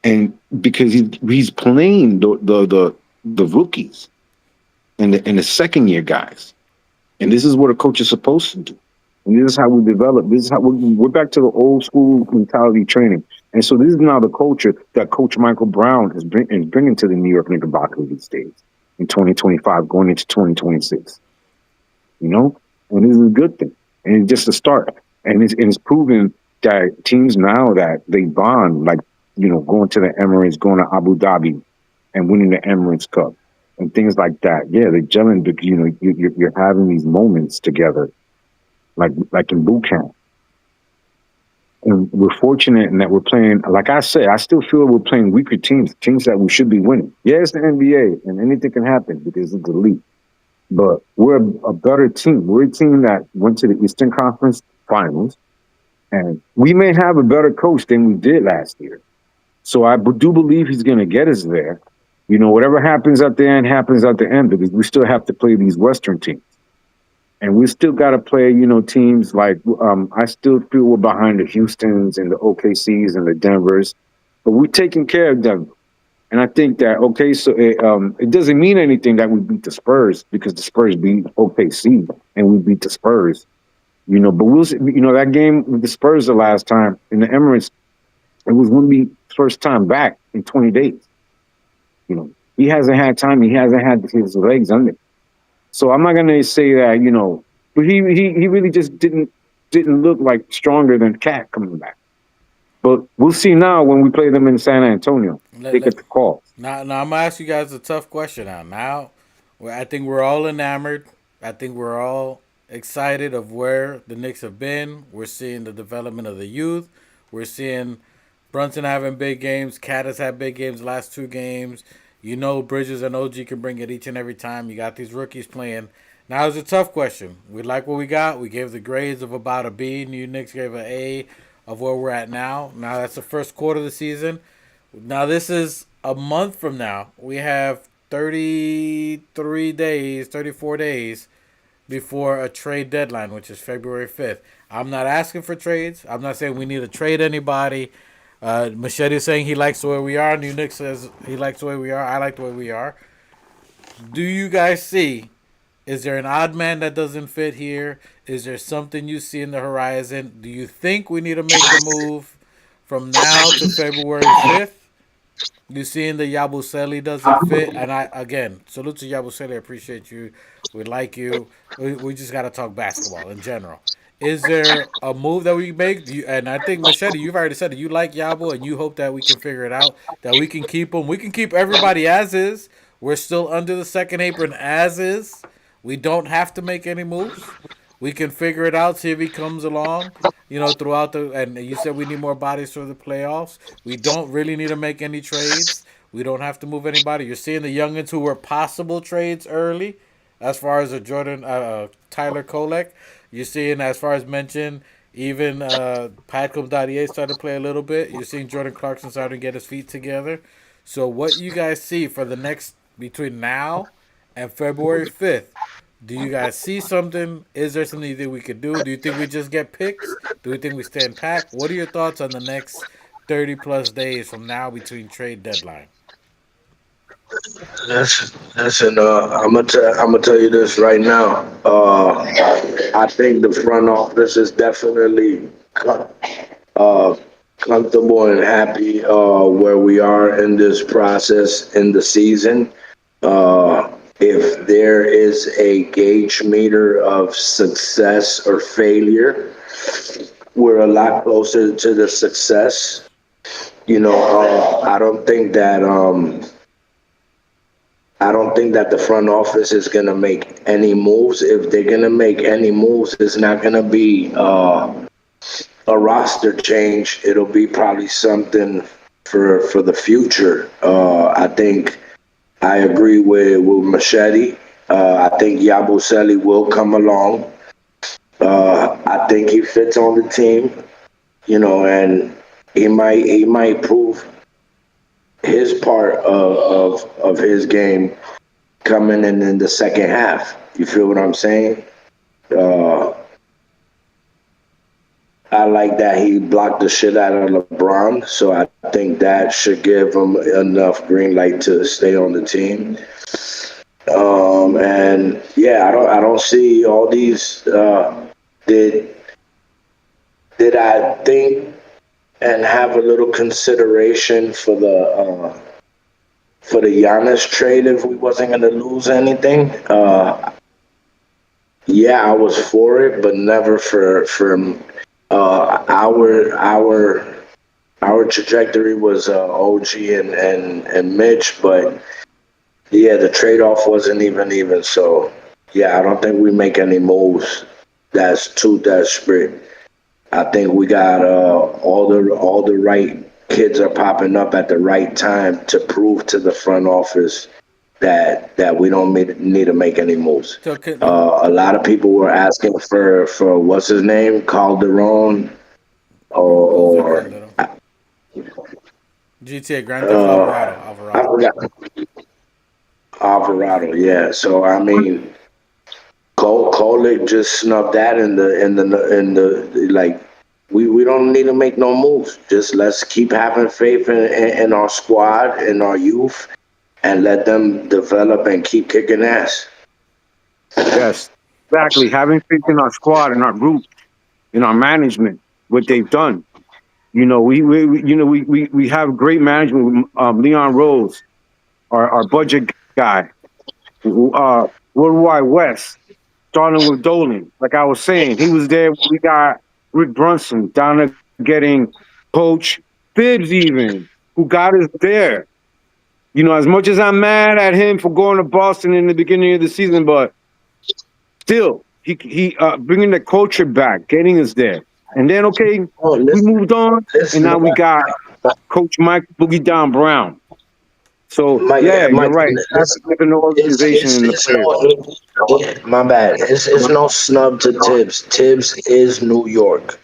[SPEAKER 6] And because he's playing the rookies and the second year guys, and this is what a coach is supposed to do. And this is how we develop. This is how we're back to the old school mentality training. And so this is now the culture that Coach Michael Brown is bringing to the New York Knickerbockers these days in 2025, going into 2026. And this is a good thing. And it's just a start. And it's proven that teams now that they bond, like, going to the Emirates, going to Abu Dhabi and winning the Emirates Cup and things like that. Yeah, they're gelling because, you're having these moments together, like in boot camp. And we're fortunate in that we're playing, like I said, I still feel we're playing weaker teams that we should be winning. Yeah, it's the NBA, and anything can happen because it's the league. But we're a better team. We're a team that went to the Eastern Conference Finals, and we may have a better coach than we did last year. So I do believe he's going to get us there. Whatever happens at the end happens at the end, because we still have to play these Western teams. And we still got to play, teams like I still feel we're behind the Houstons and the OKCs and the Denvers, but we're taking care of them. And I think that it doesn't mean anything that we beat the Spurs, because the Spurs beat OKC and we beat the Spurs. But we'll see, that game with the Spurs the last time in the Emirates, it was when we first time back in 20 days. He hasn't had time. He hasn't had his legs under. So I'm not going to say that, but he really just didn't look like stronger than Cat coming back. But we'll see now when we play them in San Antonio. They get the call.
[SPEAKER 3] Now I'm gonna ask you guys a tough question. I think we're all enamored. I think we're all excited of where the Knicks have been. We're seeing the development of the youth. We're seeing Brunson having big games. Cat has had big games the last 2 games. Bridges and OG can bring it each and every time. You got these rookies playing. Now it's a tough question. We like what we got. We gave the grades of about a B. New Knicks gave an A of where we're at now. Now that's the first quarter of the season. Now this is a month from now. We have 33 days, 34 days before a trade deadline, which is February 5th. I'm not asking for trades. I'm not saying we need to trade anybody. Machete is saying he likes the way we are. New Knicks says he likes the way we are. I like the way we are. Do you guys see? Is there an odd man that doesn't fit here? Is there something you see in the horizon? Do you think we need to make a move from now to February 5th? You seeing the Yabusele doesn't fit? And again, salute to Yabusele. I appreciate you. We like you. We just got to talk basketball in general. Is there a move that we make? And I think, Machete, you've already said that you like Yabo and you hope that we can figure it out, that we can keep him. We can keep everybody as is. We're still under the second apron as is. We don't have to make any moves. We can figure it out, see if he comes along, throughout and you said we need more bodies for the playoffs. We don't really need to make any trades. We don't have to move anybody. You're seeing the youngins who were possible trades early, as far as a Tyler Kolek. You're seeing, as far as mentioned, even Patcom Dadier started to play a little bit. You're seeing Jordan Clarkson starting to get his feet together. So what you guys see for the next, between now and February 5th, do you guys see something? Is there something you think we could do? Do you think we just get picks? Do we think we stand pat? What are your thoughts on the next 30 plus days from now between trade deadline?
[SPEAKER 5] Listen, I'm gonna tell you this right now. I think the front office is definitely uh, comfortable and happy where we are in this process in the season. If there is a gauge meter of success or failure, we're a lot closer to the success. I don't think that the front office is gonna make any moves. If they're gonna make any moves, it's not gonna be a roster change. It'll be probably something for the future. I think I agree with Machete. I think Yabusele will come along. I think he fits on the team, and he might prove his part of his game coming in the second half. You feel what I'm saying? Uh, I like that he blocked the shit out of LeBron, so I think that should give him enough green light to stay on the team. And yeah, I don't see all these. Did did I think and have a little consideration for the Giannis trade if we wasn't gonna lose anything? Yeah, I was for it, but never for our trajectory was OG and Mitch, but yeah, the trade off wasn't even. So yeah, I don't think we make any moves that's too desperate. I think we got all the right kids are popping up at the right time to prove to the front office that we don't need to make any moves.
[SPEAKER 3] So could,
[SPEAKER 5] A lot of people were asking for what's his name, Calderon,
[SPEAKER 3] who's the
[SPEAKER 5] or
[SPEAKER 3] Calderon? GTA Grand Theft
[SPEAKER 5] uh, I
[SPEAKER 3] Alvarado.
[SPEAKER 5] forgot Alvarado. Yeah, so I mean, Kolek just snubbed that in the like. We don't need to make no moves. Just let's keep having faith in our squad, in our youth, and let them develop and keep kicking ass.
[SPEAKER 6] Yes, exactly. Having faith in our squad, in our group, in our management, what they've done. We have great management with Leon Rose, our budget guy, Worldwide West, starting with Dolan. Like I was saying, he was there. We got Rick Brunson down there getting Coach Phibbs, even who got us there. As much as I'm mad at him for going to Boston in the beginning of the season, but still, he bringing the culture back, getting us there. And then, okay,
[SPEAKER 5] Oh,
[SPEAKER 6] we moved on, and
[SPEAKER 5] listen,
[SPEAKER 6] now we got Coach Mike Boogie Down Brown. So, yeah, you're
[SPEAKER 5] Mike,
[SPEAKER 6] right. That's an organization in the
[SPEAKER 5] it's
[SPEAKER 6] players.
[SPEAKER 5] no, my bad. It's no snub to Tibbs. Tibbs is New York.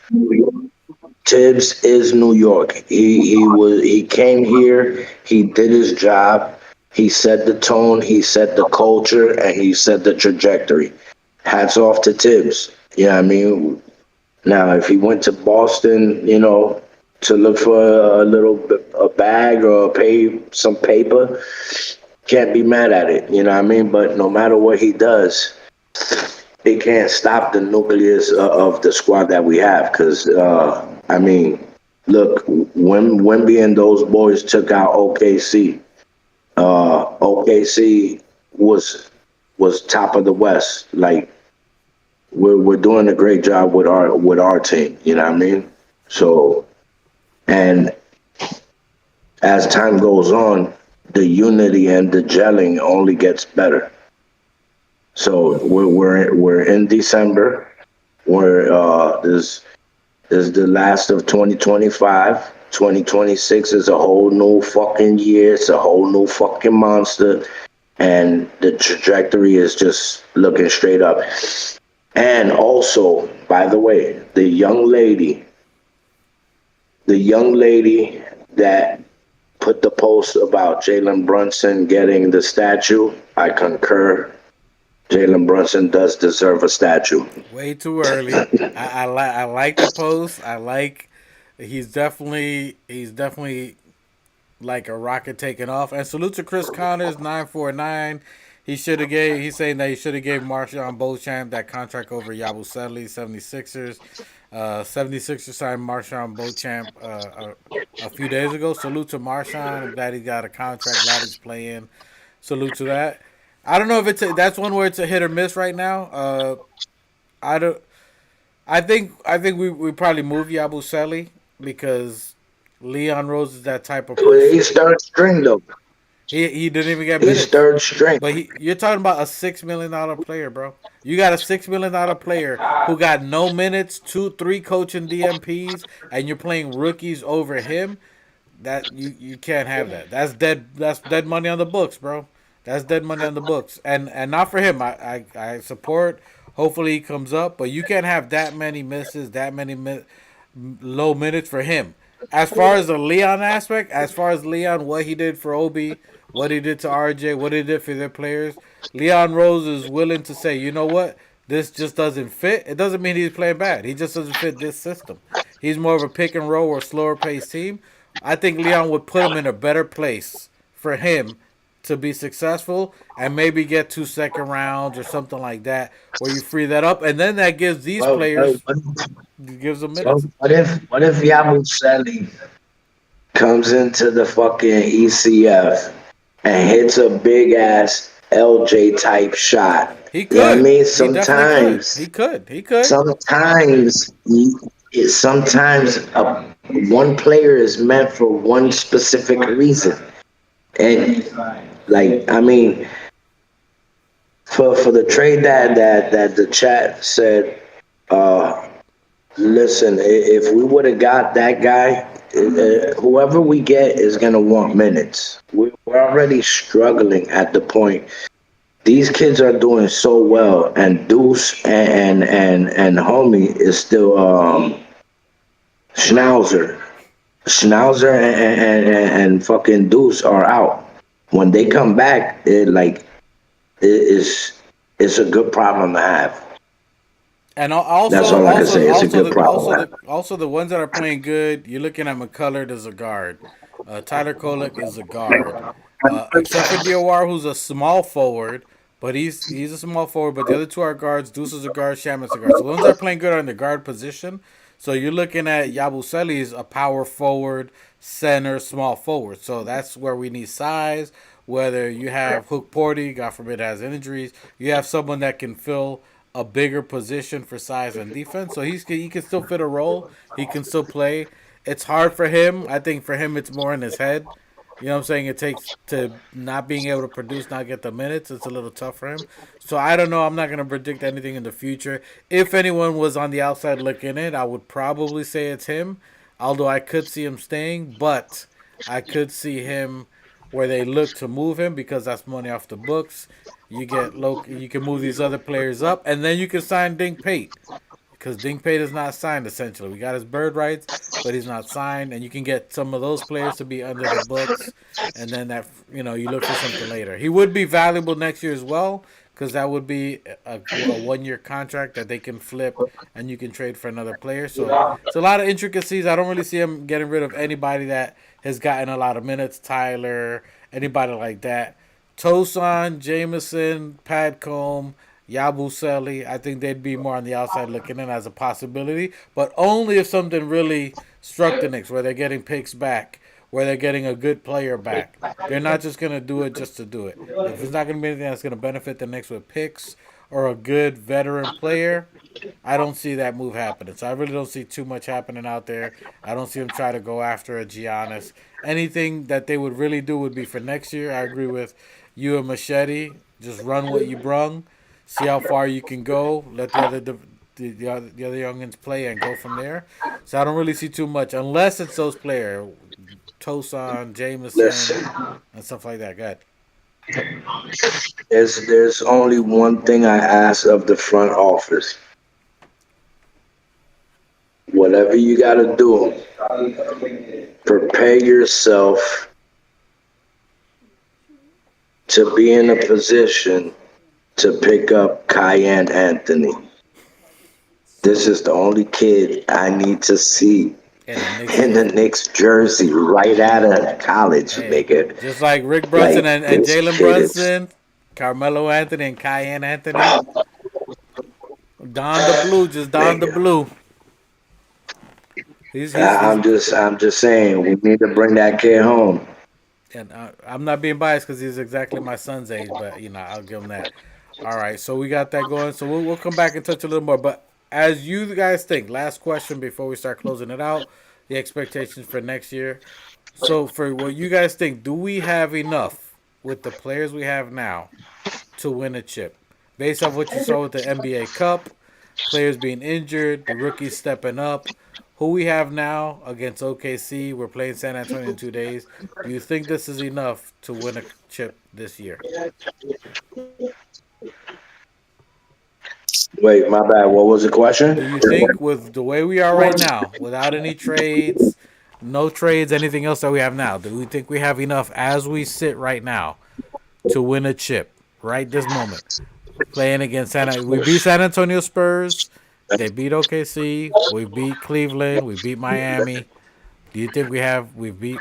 [SPEAKER 5] Tibbs is New York. He came here. He did his job. He set the tone. He set the culture, and he set the trajectory. Hats off to Tibbs. Yeah, I mean, now if he went to Boston, to look for a bag or pay some paper, can't be mad at it. You know what I mean? But no matter what he does, it can't stop the nucleus of the squad that we have. Because I mean, look, when Wemby and those boys took out OKC, OKC was top of the West. Like we're doing a great job with our team. You know what I mean? So, and as time goes on, the unity and the gelling only gets better. So we're in December. We're this is the last of 2025. 2026 is a whole new fucking year. It's a whole new fucking monster, and the trajectory is just looking straight up. And also, by the way, the young lady that put the post about Jalen Brunson getting the statue, I concur. Jalen Brunson does deserve a statue.
[SPEAKER 3] Way too early. I like the post. He's definitely like a rocket taking off. And salute to Chris Connors, 949. He should have gave. He's saying that he should have gave Marshawn Beauchamp that contract over Yabusele, 76ers. 76ers signed Marshawn Beauchamp a few days ago. Salute to Marshawn. I'm glad he got a contract. Glad he's playing. Salute to that. I don't know if that's one where it's a hit or miss right now. I don't. I think we probably move Yabusele because Leon Rose is that type of person.
[SPEAKER 5] He's third string though.
[SPEAKER 3] He didn't even get
[SPEAKER 5] He's
[SPEAKER 3] minutes.
[SPEAKER 5] third string.
[SPEAKER 3] But you're talking about a $6 million player, bro. You got a $6 million player who got no minutes, 2-3 coaching DMPs, and you're playing rookies over him. That you can't have that. That's dead. That's dead money on the books, bro. That's dead money on the books, and not for him. I support. Hopefully he comes up, but you can't have that many misses, that many low minutes for him. As far as the Leon aspect, as far as Leon, what he did for Obi, what he did to RJ, what he did for their players, Leon Rose is willing to say, you know what, this just doesn't fit. It doesn't mean he's playing bad. He just doesn't fit this system. He's more of a pick and roll or slower paced team. I think Leon would put him in a better place for him to be successful and maybe get 2 second rounds or something like that where you free that up, and then that gives these players gives them minutes.
[SPEAKER 5] What if Yabusele comes into the fucking ECF and hits a big ass LJ type shot?
[SPEAKER 3] He could.
[SPEAKER 5] You know what I mean?
[SPEAKER 3] He could.
[SPEAKER 5] Sometimes one player is meant for one specific reason. And like, I mean, for the trade that the chat said, listen, if we would have got that guy, whoever we get is gonna want minutes. We're already struggling at the point. These kids are doing so well, and Deuce and homie is still Schnauzer and fucking Deuce are out. When they come back, it's a good problem to have.
[SPEAKER 3] And also,
[SPEAKER 5] that's all I can say. It's a good problem.
[SPEAKER 3] Also, the ones that are playing good, you're looking at McCullard as a guard. Tyler Kolek is a guard. Except for Diawara, who's a small forward, but he's a small forward. But the other two are guards. Deuce is a guard. Sham is a guard. So the ones that are playing good are in the guard position. So you're looking at Yabusele is a power forward, center, small forward. So that's where we need size. Whether you have Hook Porty, God forbid, has injuries, you have someone that can fill a bigger position for size and defense. So he can still fit a role. He can still play. It's hard for him. I think for him it's more in his head. You know what I'm saying? It takes to not being able to produce, not get the minutes. It's a little tough for him. So I don't know. I'm not going to predict anything in the future. If anyone was on the outside looking in, I would probably say it's him. Although I could see him staying, but I could see him where they look to move him because that's money off the books. You can move these other players up, and then you can sign Dink Pate. Because Dink Pate is not signed, essentially. We got his bird rights, but he's not signed. And you can get some of those players to be under the books. And then you look for something later. He would be valuable next year as well, because that would be a 1-year contract that they can flip and you can trade for another player. So it's a lot of intricacies. I don't really see him getting rid of anybody that has gotten a lot of minutes. Tyler, anybody like that. Tosan, Jameson, Padcombe, Yabusele, I think they'd be more on the outside looking in as a possibility, but only if something really struck the Knicks, where they're getting picks back, where they're getting a good player back. They're not just going to do it just to do it. If it's not going to be anything that's going to benefit the Knicks with picks or a good veteran player, I don't see that move happening. So I really don't see too much happening out there. I don't see them try to go after a Giannis. Anything that they would really do would be for next year. I agree with you and Machete. Just run what you brung. See how far you can go. Let the other youngins play and go from there. So I don't really see too much unless it's those players, Tosan, Jameson, and stuff like that. Go ahead.
[SPEAKER 5] There's only one thing I ask of the front office. Whatever you got to do, prepare yourself to be in a position to pick up Cayenne Anthony. This is the only kid I need to see
[SPEAKER 3] And the Knicks
[SPEAKER 5] in
[SPEAKER 3] is
[SPEAKER 5] the Knicks jersey right out of college,
[SPEAKER 3] hey,
[SPEAKER 5] nigga.
[SPEAKER 3] just like Rick Brunson
[SPEAKER 5] Like
[SPEAKER 3] and
[SPEAKER 5] this
[SPEAKER 3] Jalen
[SPEAKER 5] kid is.
[SPEAKER 3] Brunson, Carmelo Anthony and Cayenne Anthony. Don the blue, just Don the
[SPEAKER 5] Nigga.
[SPEAKER 3] blue. He's
[SPEAKER 5] I'm just saying we need to bring that kid home.
[SPEAKER 3] and I'm not being biased because he's exactly my son's age, but I'll give him that. All right, so we got that going. So we'll come back and touch a little more. But as you guys think, last question before we start closing it out, the expectations for next year. So for what you guys think, do we have enough with the players we have now to win a chip? Based off what you saw with the NBA Cup, players being injured, the rookies stepping up, who we have now against OKC, we're playing San Antonio in 2 days. Do you think this is enough to win a chip this year?
[SPEAKER 5] Wait, my bad. What was the
[SPEAKER 3] Do
[SPEAKER 5] question?
[SPEAKER 3] you think with the way we are right now, without any trades, no trades, anything else that we have now, do we think we have enough as we sit right now to win a chip right this moment? Playing against we beat San Antonio Spurs. They beat OKC. We beat Cleveland. We beat Miami. Do you think we beat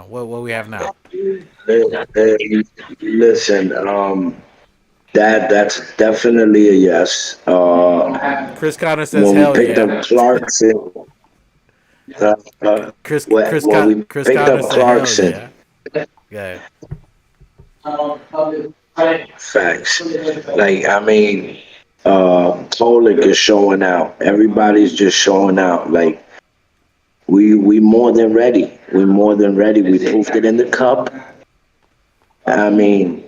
[SPEAKER 3] what we have now?
[SPEAKER 5] Listen, that's definitely a yes.
[SPEAKER 3] Chris Conner says
[SPEAKER 5] When we
[SPEAKER 3] hell
[SPEAKER 5] picked
[SPEAKER 3] yeah.
[SPEAKER 5] up Clarkson, uh, uh, when we
[SPEAKER 3] Chris
[SPEAKER 5] picked
[SPEAKER 3] Conner
[SPEAKER 5] up
[SPEAKER 3] said hell
[SPEAKER 5] Clarkson,
[SPEAKER 3] yeah. Yeah.
[SPEAKER 5] facts. Like I mean, Polick is showing out. Everybody's just showing out. Like we more than ready. We more than ready. We proved it in the cup. I mean,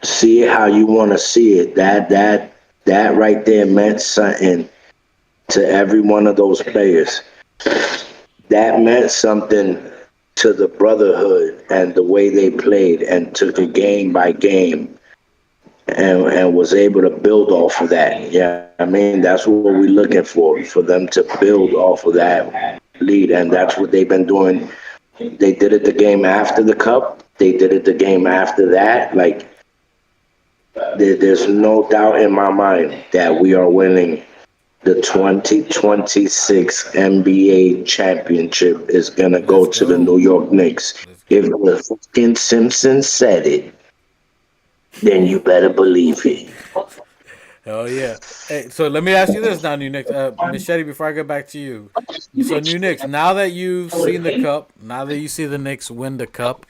[SPEAKER 5] see it how you want to see it. That right there meant something to every one of those players. That meant something to the brotherhood and the way they played and took it game by game and was able to build off of that. Yeah, I mean that's what we're looking for them to build off of that lead, and that's what they've been doing. They did it the game after the cup. They did it the game after that. Like there's no doubt in my mind that we are winning the 2026 NBA championship is going to
[SPEAKER 3] Let's
[SPEAKER 5] go to the
[SPEAKER 3] go.
[SPEAKER 5] New York Knicks.
[SPEAKER 3] Let's
[SPEAKER 5] If
[SPEAKER 3] go.
[SPEAKER 5] the fucking Simpsons said it, then you better believe it.
[SPEAKER 3] Oh yeah. Hey, so let me ask you this now, New Knicks. Machete, before I get back to you. So New Knicks, now that you've seen the cup, now that you see the Knicks win the cup,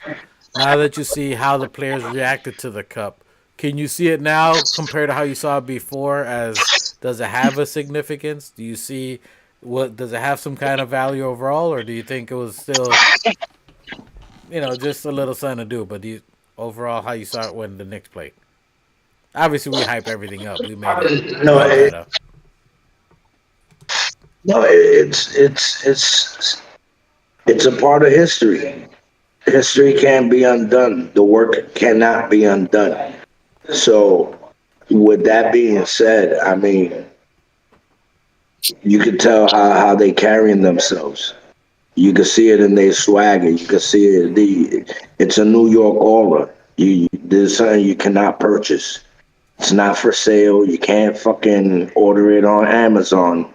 [SPEAKER 3] now that you see how the players reacted to the cup, can you see it now compared to how you saw it before? As does it have a significance? Do you see what does it have some kind of value overall, or do you think it was still just a little something to do? But do you, overall, how you saw it when the Knicks played? Obviously, we hype everything up. We made it
[SPEAKER 5] No,
[SPEAKER 3] way better.
[SPEAKER 5] no, it's a part of history. History can't be undone. The work cannot be undone. So, with that being said, I mean, you can tell how they carrying themselves. You can see it in their swagger. You can see it. It's a New York aura. There's something you cannot purchase. It's not for sale. You can't fucking order it on Amazon.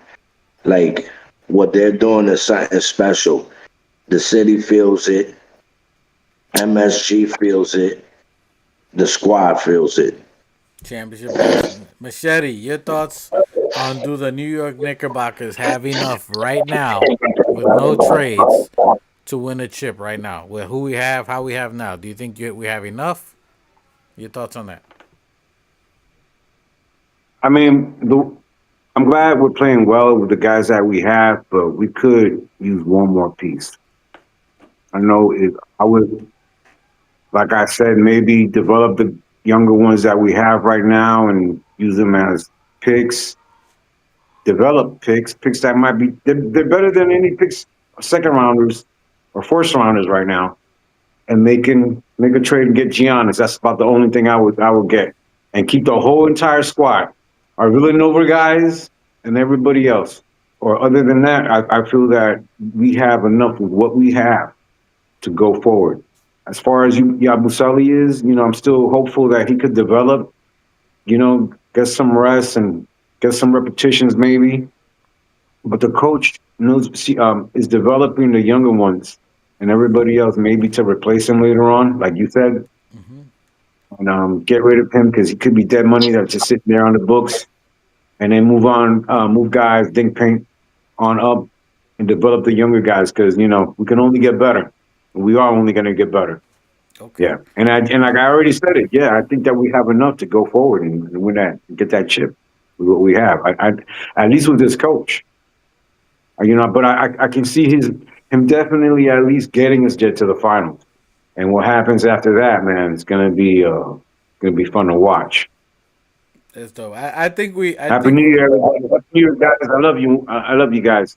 [SPEAKER 5] Like what they're doing is something special. The city feels it. MSG feels it. The squad feels it.
[SPEAKER 3] Championship basketball. Machete, your thoughts on do the New York Knickerbockers have enough right now with no trades to win a chip right now with who we have, how we have now? Do you think we have enough? Your thoughts on that?
[SPEAKER 6] I mean, I'm glad we're playing well with the guys that we have, but we could use one more piece. I know I would, like I said, maybe develop the younger ones that we have right now and use them as picks. Develop picks that might be they're better than any picks, second rounders or first rounders right now, and they can make a trade and get Giannis. That's about the only thing I would get, and keep the whole entire squad, our Villanova guys and everybody else. Or other than that, I feel that we have enough with what we have to go forward. As far as Yabusele is, I'm still hopeful that he could develop, get some rest and get some repetitions maybe. But the coach is developing the younger ones and everybody else maybe to replace him later on, like you said, and get rid of him because he could be dead money that's just sitting there on the books, and then move on, move guys, dink paint on up, and develop the younger guys because we can only get better. We are only going to get better.
[SPEAKER 3] Okay.
[SPEAKER 6] Yeah, and like I already said it. Yeah, I think that we have enough to go forward and win that, get that chip. With what we have, at least with this coach. But I can see him definitely at least getting us to the finals. And what happens after that, man, it's gonna be fun to watch.
[SPEAKER 3] It's dope. I think we. I
[SPEAKER 6] Happy
[SPEAKER 3] think.
[SPEAKER 6] New Year, everybody. Happy New Year, guys. I love you. I love you guys.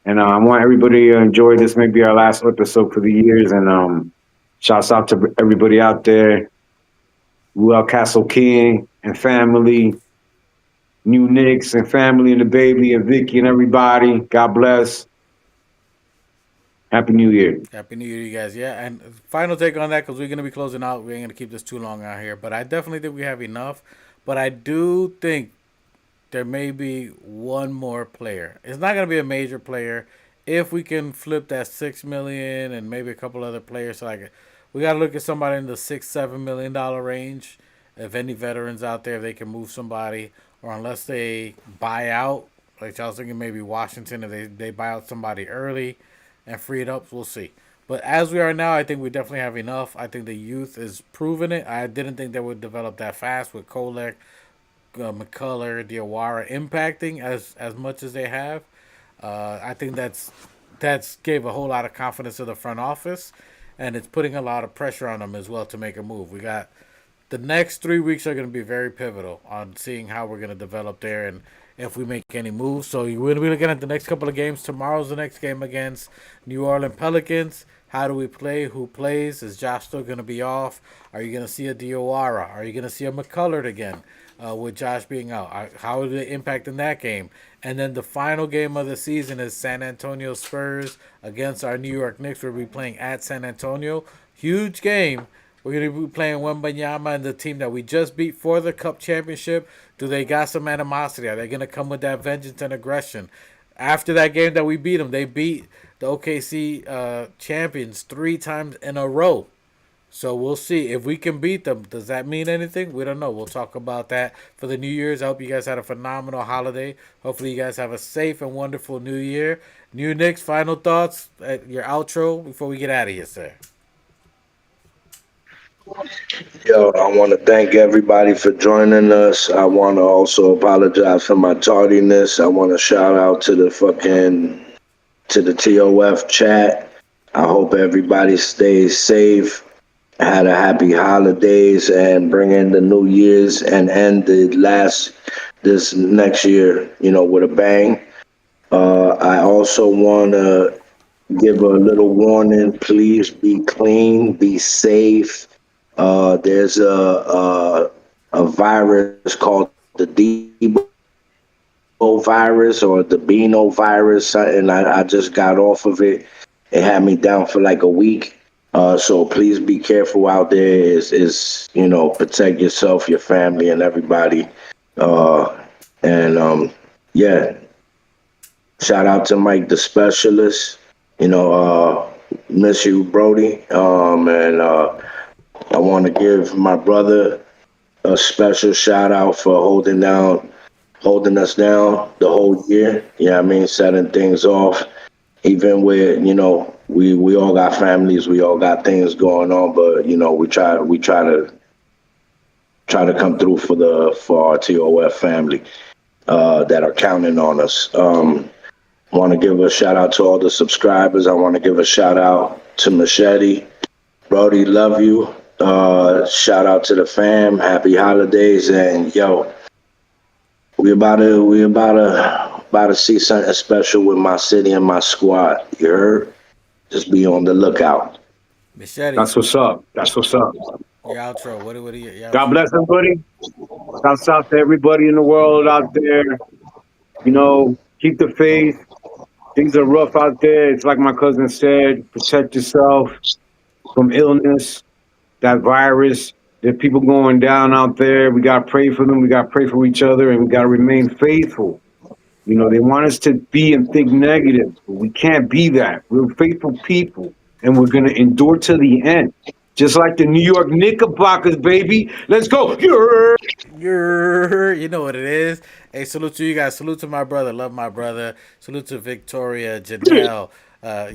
[SPEAKER 6] And I want everybody to enjoy this. Maybe our last episode for the years. And shouts out to everybody out there. Luau Castle King and family. New Knicks and family and the baby and Vicky and everybody. God bless. Happy New Year.
[SPEAKER 3] Happy New Year to you guys. Yeah, and final take on that because we're gonna be closing out. We ain't gonna keep this too long out here, but I definitely think we have enough. But I do think there may be one more player. It's not gonna be a major player. If we can flip that 6 million and maybe a couple other players, so like we gotta look at somebody in the $6-7 million range. If any veterans out there, they can move somebody, or unless they buy out, like I was thinking maybe Washington, if they buy out somebody early and free it up, we'll see. But as we are now, I think we definitely have enough. I think the youth is proving it. I didn't think they would develop that fast with Kolek, McCullough, Diawara impacting as much as they have. I think that's gave a whole lot of confidence to the front office, and it's putting a lot of pressure on them as well to make a move. We got the next 3 weeks are going to be very pivotal on seeing how we're going to develop there and if we make any moves. So you're going to be looking at the next couple of games. Tomorrow's the next game against New Orleans Pelicans. How do we play? Who plays? Is Josh still going to be off? Are you going to see a Diawara? Are you going to see a McCullough again with Josh being out? How will it impact in that game? And then the final game of the season is San Antonio Spurs against our New York Knicks. We'll be playing at San Antonio. Huge game. We're going to be playing Wembanyama and the team that we just beat for the Cup Championship. Do they got some animosity? Are they going to come with that vengeance and aggression? After that game that we beat them, they beat the OKC champions 3 times in a row. So we'll see. If we can beat them, does that mean anything? We don't know. We'll talk about that for the New Year's. I hope you guys had a phenomenal holiday. Hopefully you guys have a safe and wonderful New Year. New Knicks, final thoughts at your outro before we get out of here, sir.
[SPEAKER 5] Yo, I want to thank everybody for joining us. I want to also apologize for my tardiness. I want to shout out to the TOF chat. I hope everybody stays safe, had a happy holidays, and bring in the New Year's and end this next year, with a bang. I also want to give a little warning. Please be clean, be safe. There's a virus called the Debo virus or the Beano virus, and I just got off of it. It had me down for like a week. So please be careful out there. Is protect yourself, your family, and everybody. Yeah. Shout out to Mike, the specialist. Miss you, Brody. I want to give my brother a special shout out for holding us down the whole year. Setting things off. Even with, we all got families, we all got things going on, but we try to come through for our TOF family that are counting on us. I want to give a shout out to all the subscribers. I want to give a shout out to Machete. Brody, love you. Shout out to the fam. Happy holidays, and yo, we about to see something special with my city and my squad. You heard? Just be on the lookout.
[SPEAKER 3] Machete.
[SPEAKER 6] That's what's up.
[SPEAKER 3] Your outro. What are your
[SPEAKER 6] God bless everybody. Shouts out to everybody in the world out there. Keep the faith. Things are rough out there. It's like my cousin said, protect yourself from illness, that virus. There are people going down out there. We got to pray for them. We got to pray for each other, and we got to remain faithful. You know, they want us to be and think negative, but we can't be that. We're faithful people, and we're going to endure to the end. Just like the New York Knickerbockers, baby. Let's go.
[SPEAKER 3] You know what it is. Hey, salute to you guys. Salute to my brother. Love my brother. Salute to Victoria, Janelle,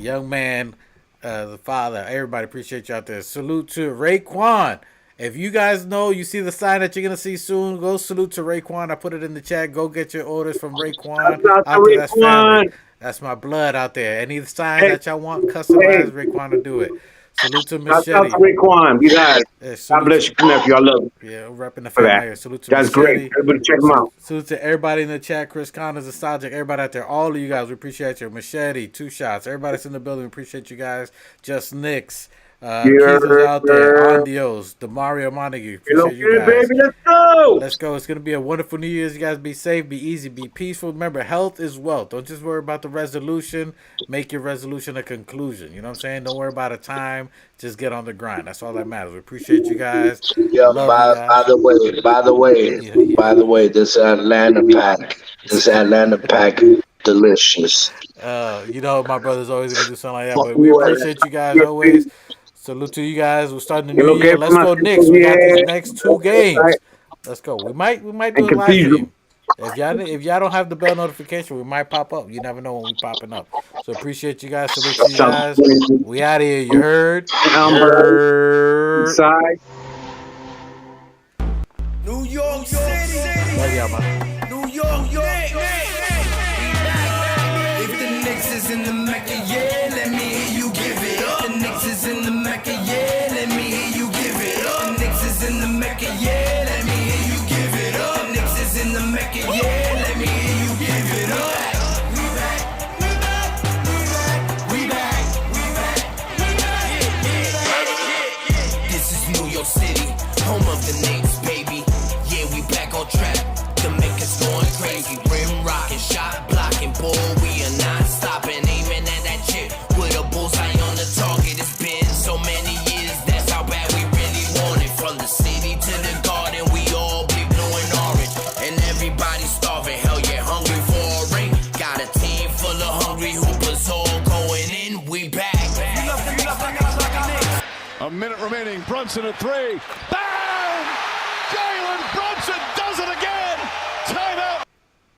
[SPEAKER 3] young man, the father. Everybody appreciate you out there. Salute to Raekwon. If you guys know, you see the sign that you're going to see soon, go salute to Raekwon. I put it in the chat. Go get your orders from Raekwon.
[SPEAKER 6] Shout out to
[SPEAKER 3] Out there, that's family.
[SPEAKER 6] Raekwon.
[SPEAKER 3] That's my blood out there. Any sign
[SPEAKER 6] Hey,
[SPEAKER 3] that y'all want
[SPEAKER 6] hey,
[SPEAKER 3] customized, Raekwon will do it. Salute to
[SPEAKER 6] shout out
[SPEAKER 3] Machete.
[SPEAKER 6] to Raekwon. Be that.
[SPEAKER 3] Yeah,
[SPEAKER 6] God
[SPEAKER 3] salute
[SPEAKER 6] bless you, nephew. I love you
[SPEAKER 3] Yeah, we're repping the
[SPEAKER 6] for
[SPEAKER 3] family
[SPEAKER 6] that.
[SPEAKER 3] here. Salute to
[SPEAKER 6] That's great.
[SPEAKER 3] Machete.
[SPEAKER 6] Everybody check them out.
[SPEAKER 3] Salute to everybody in the chat. Chris Connors, Nostalgic, everybody out there. All of you guys, we appreciate you. Machete, 2 shots. Everybody that's in the building, we appreciate you guys. Just Knicks. Keezel's out there. Ondios. Demario Montague.
[SPEAKER 6] Hello,
[SPEAKER 3] Appreciate you guys.
[SPEAKER 6] baby. Let's go.
[SPEAKER 3] Let's go. It's going to be a wonderful New Year's. You guys be safe, be easy, be peaceful. Remember, health is wealth. Don't just worry about the resolution. Make your resolution a conclusion. You know what I'm saying? Don't worry about a time. Just get on the grind. That's all that matters. We appreciate you guys.
[SPEAKER 5] Yeah.
[SPEAKER 3] Love you guys.
[SPEAKER 5] By the way, this Atlanta pack, delicious.
[SPEAKER 3] You know, my brother's always going to do something like that. But we appreciate you guys always. Salute to you guys. We're starting the new year. Let's go Knicks. We got these next 2 games. Let's go. We might do a live stream. If y'all don't have the bell notification, we might pop up. You never know when we popping up. So appreciate you guys. Salute to you guys. We out of here. You heard?
[SPEAKER 6] Inside.
[SPEAKER 1] New York City.
[SPEAKER 3] Love y'all, man.
[SPEAKER 1] New York, If the Knicks is in the Mecca, yeah, let me hear you give it up. The Knicks is in the Mecca, yeah, let me hear you give it up. The Knicks is in the Mecca, yeah, let me hear you give it up. The Knicks is in the Mecca, yeah, let me hear you give it up. We back, we back, we back, we back, we back, we back. This is New York City, home of the Knicks, baby. Yeah, we back on track. The Mecca's going crazy. Rim rocking, shot blocking, boy, we are not stopping. Aiming at that chip with a bullseye on the target. It's been so many years, that's how bad we really want it. From the city to the garden, we all be blue and orange. And everybody starving, hell yeah, hungry for a ring. Got a team full of hungry hoopers all going in. We back.
[SPEAKER 2] A minute remaining. Brunson at 3. Bang!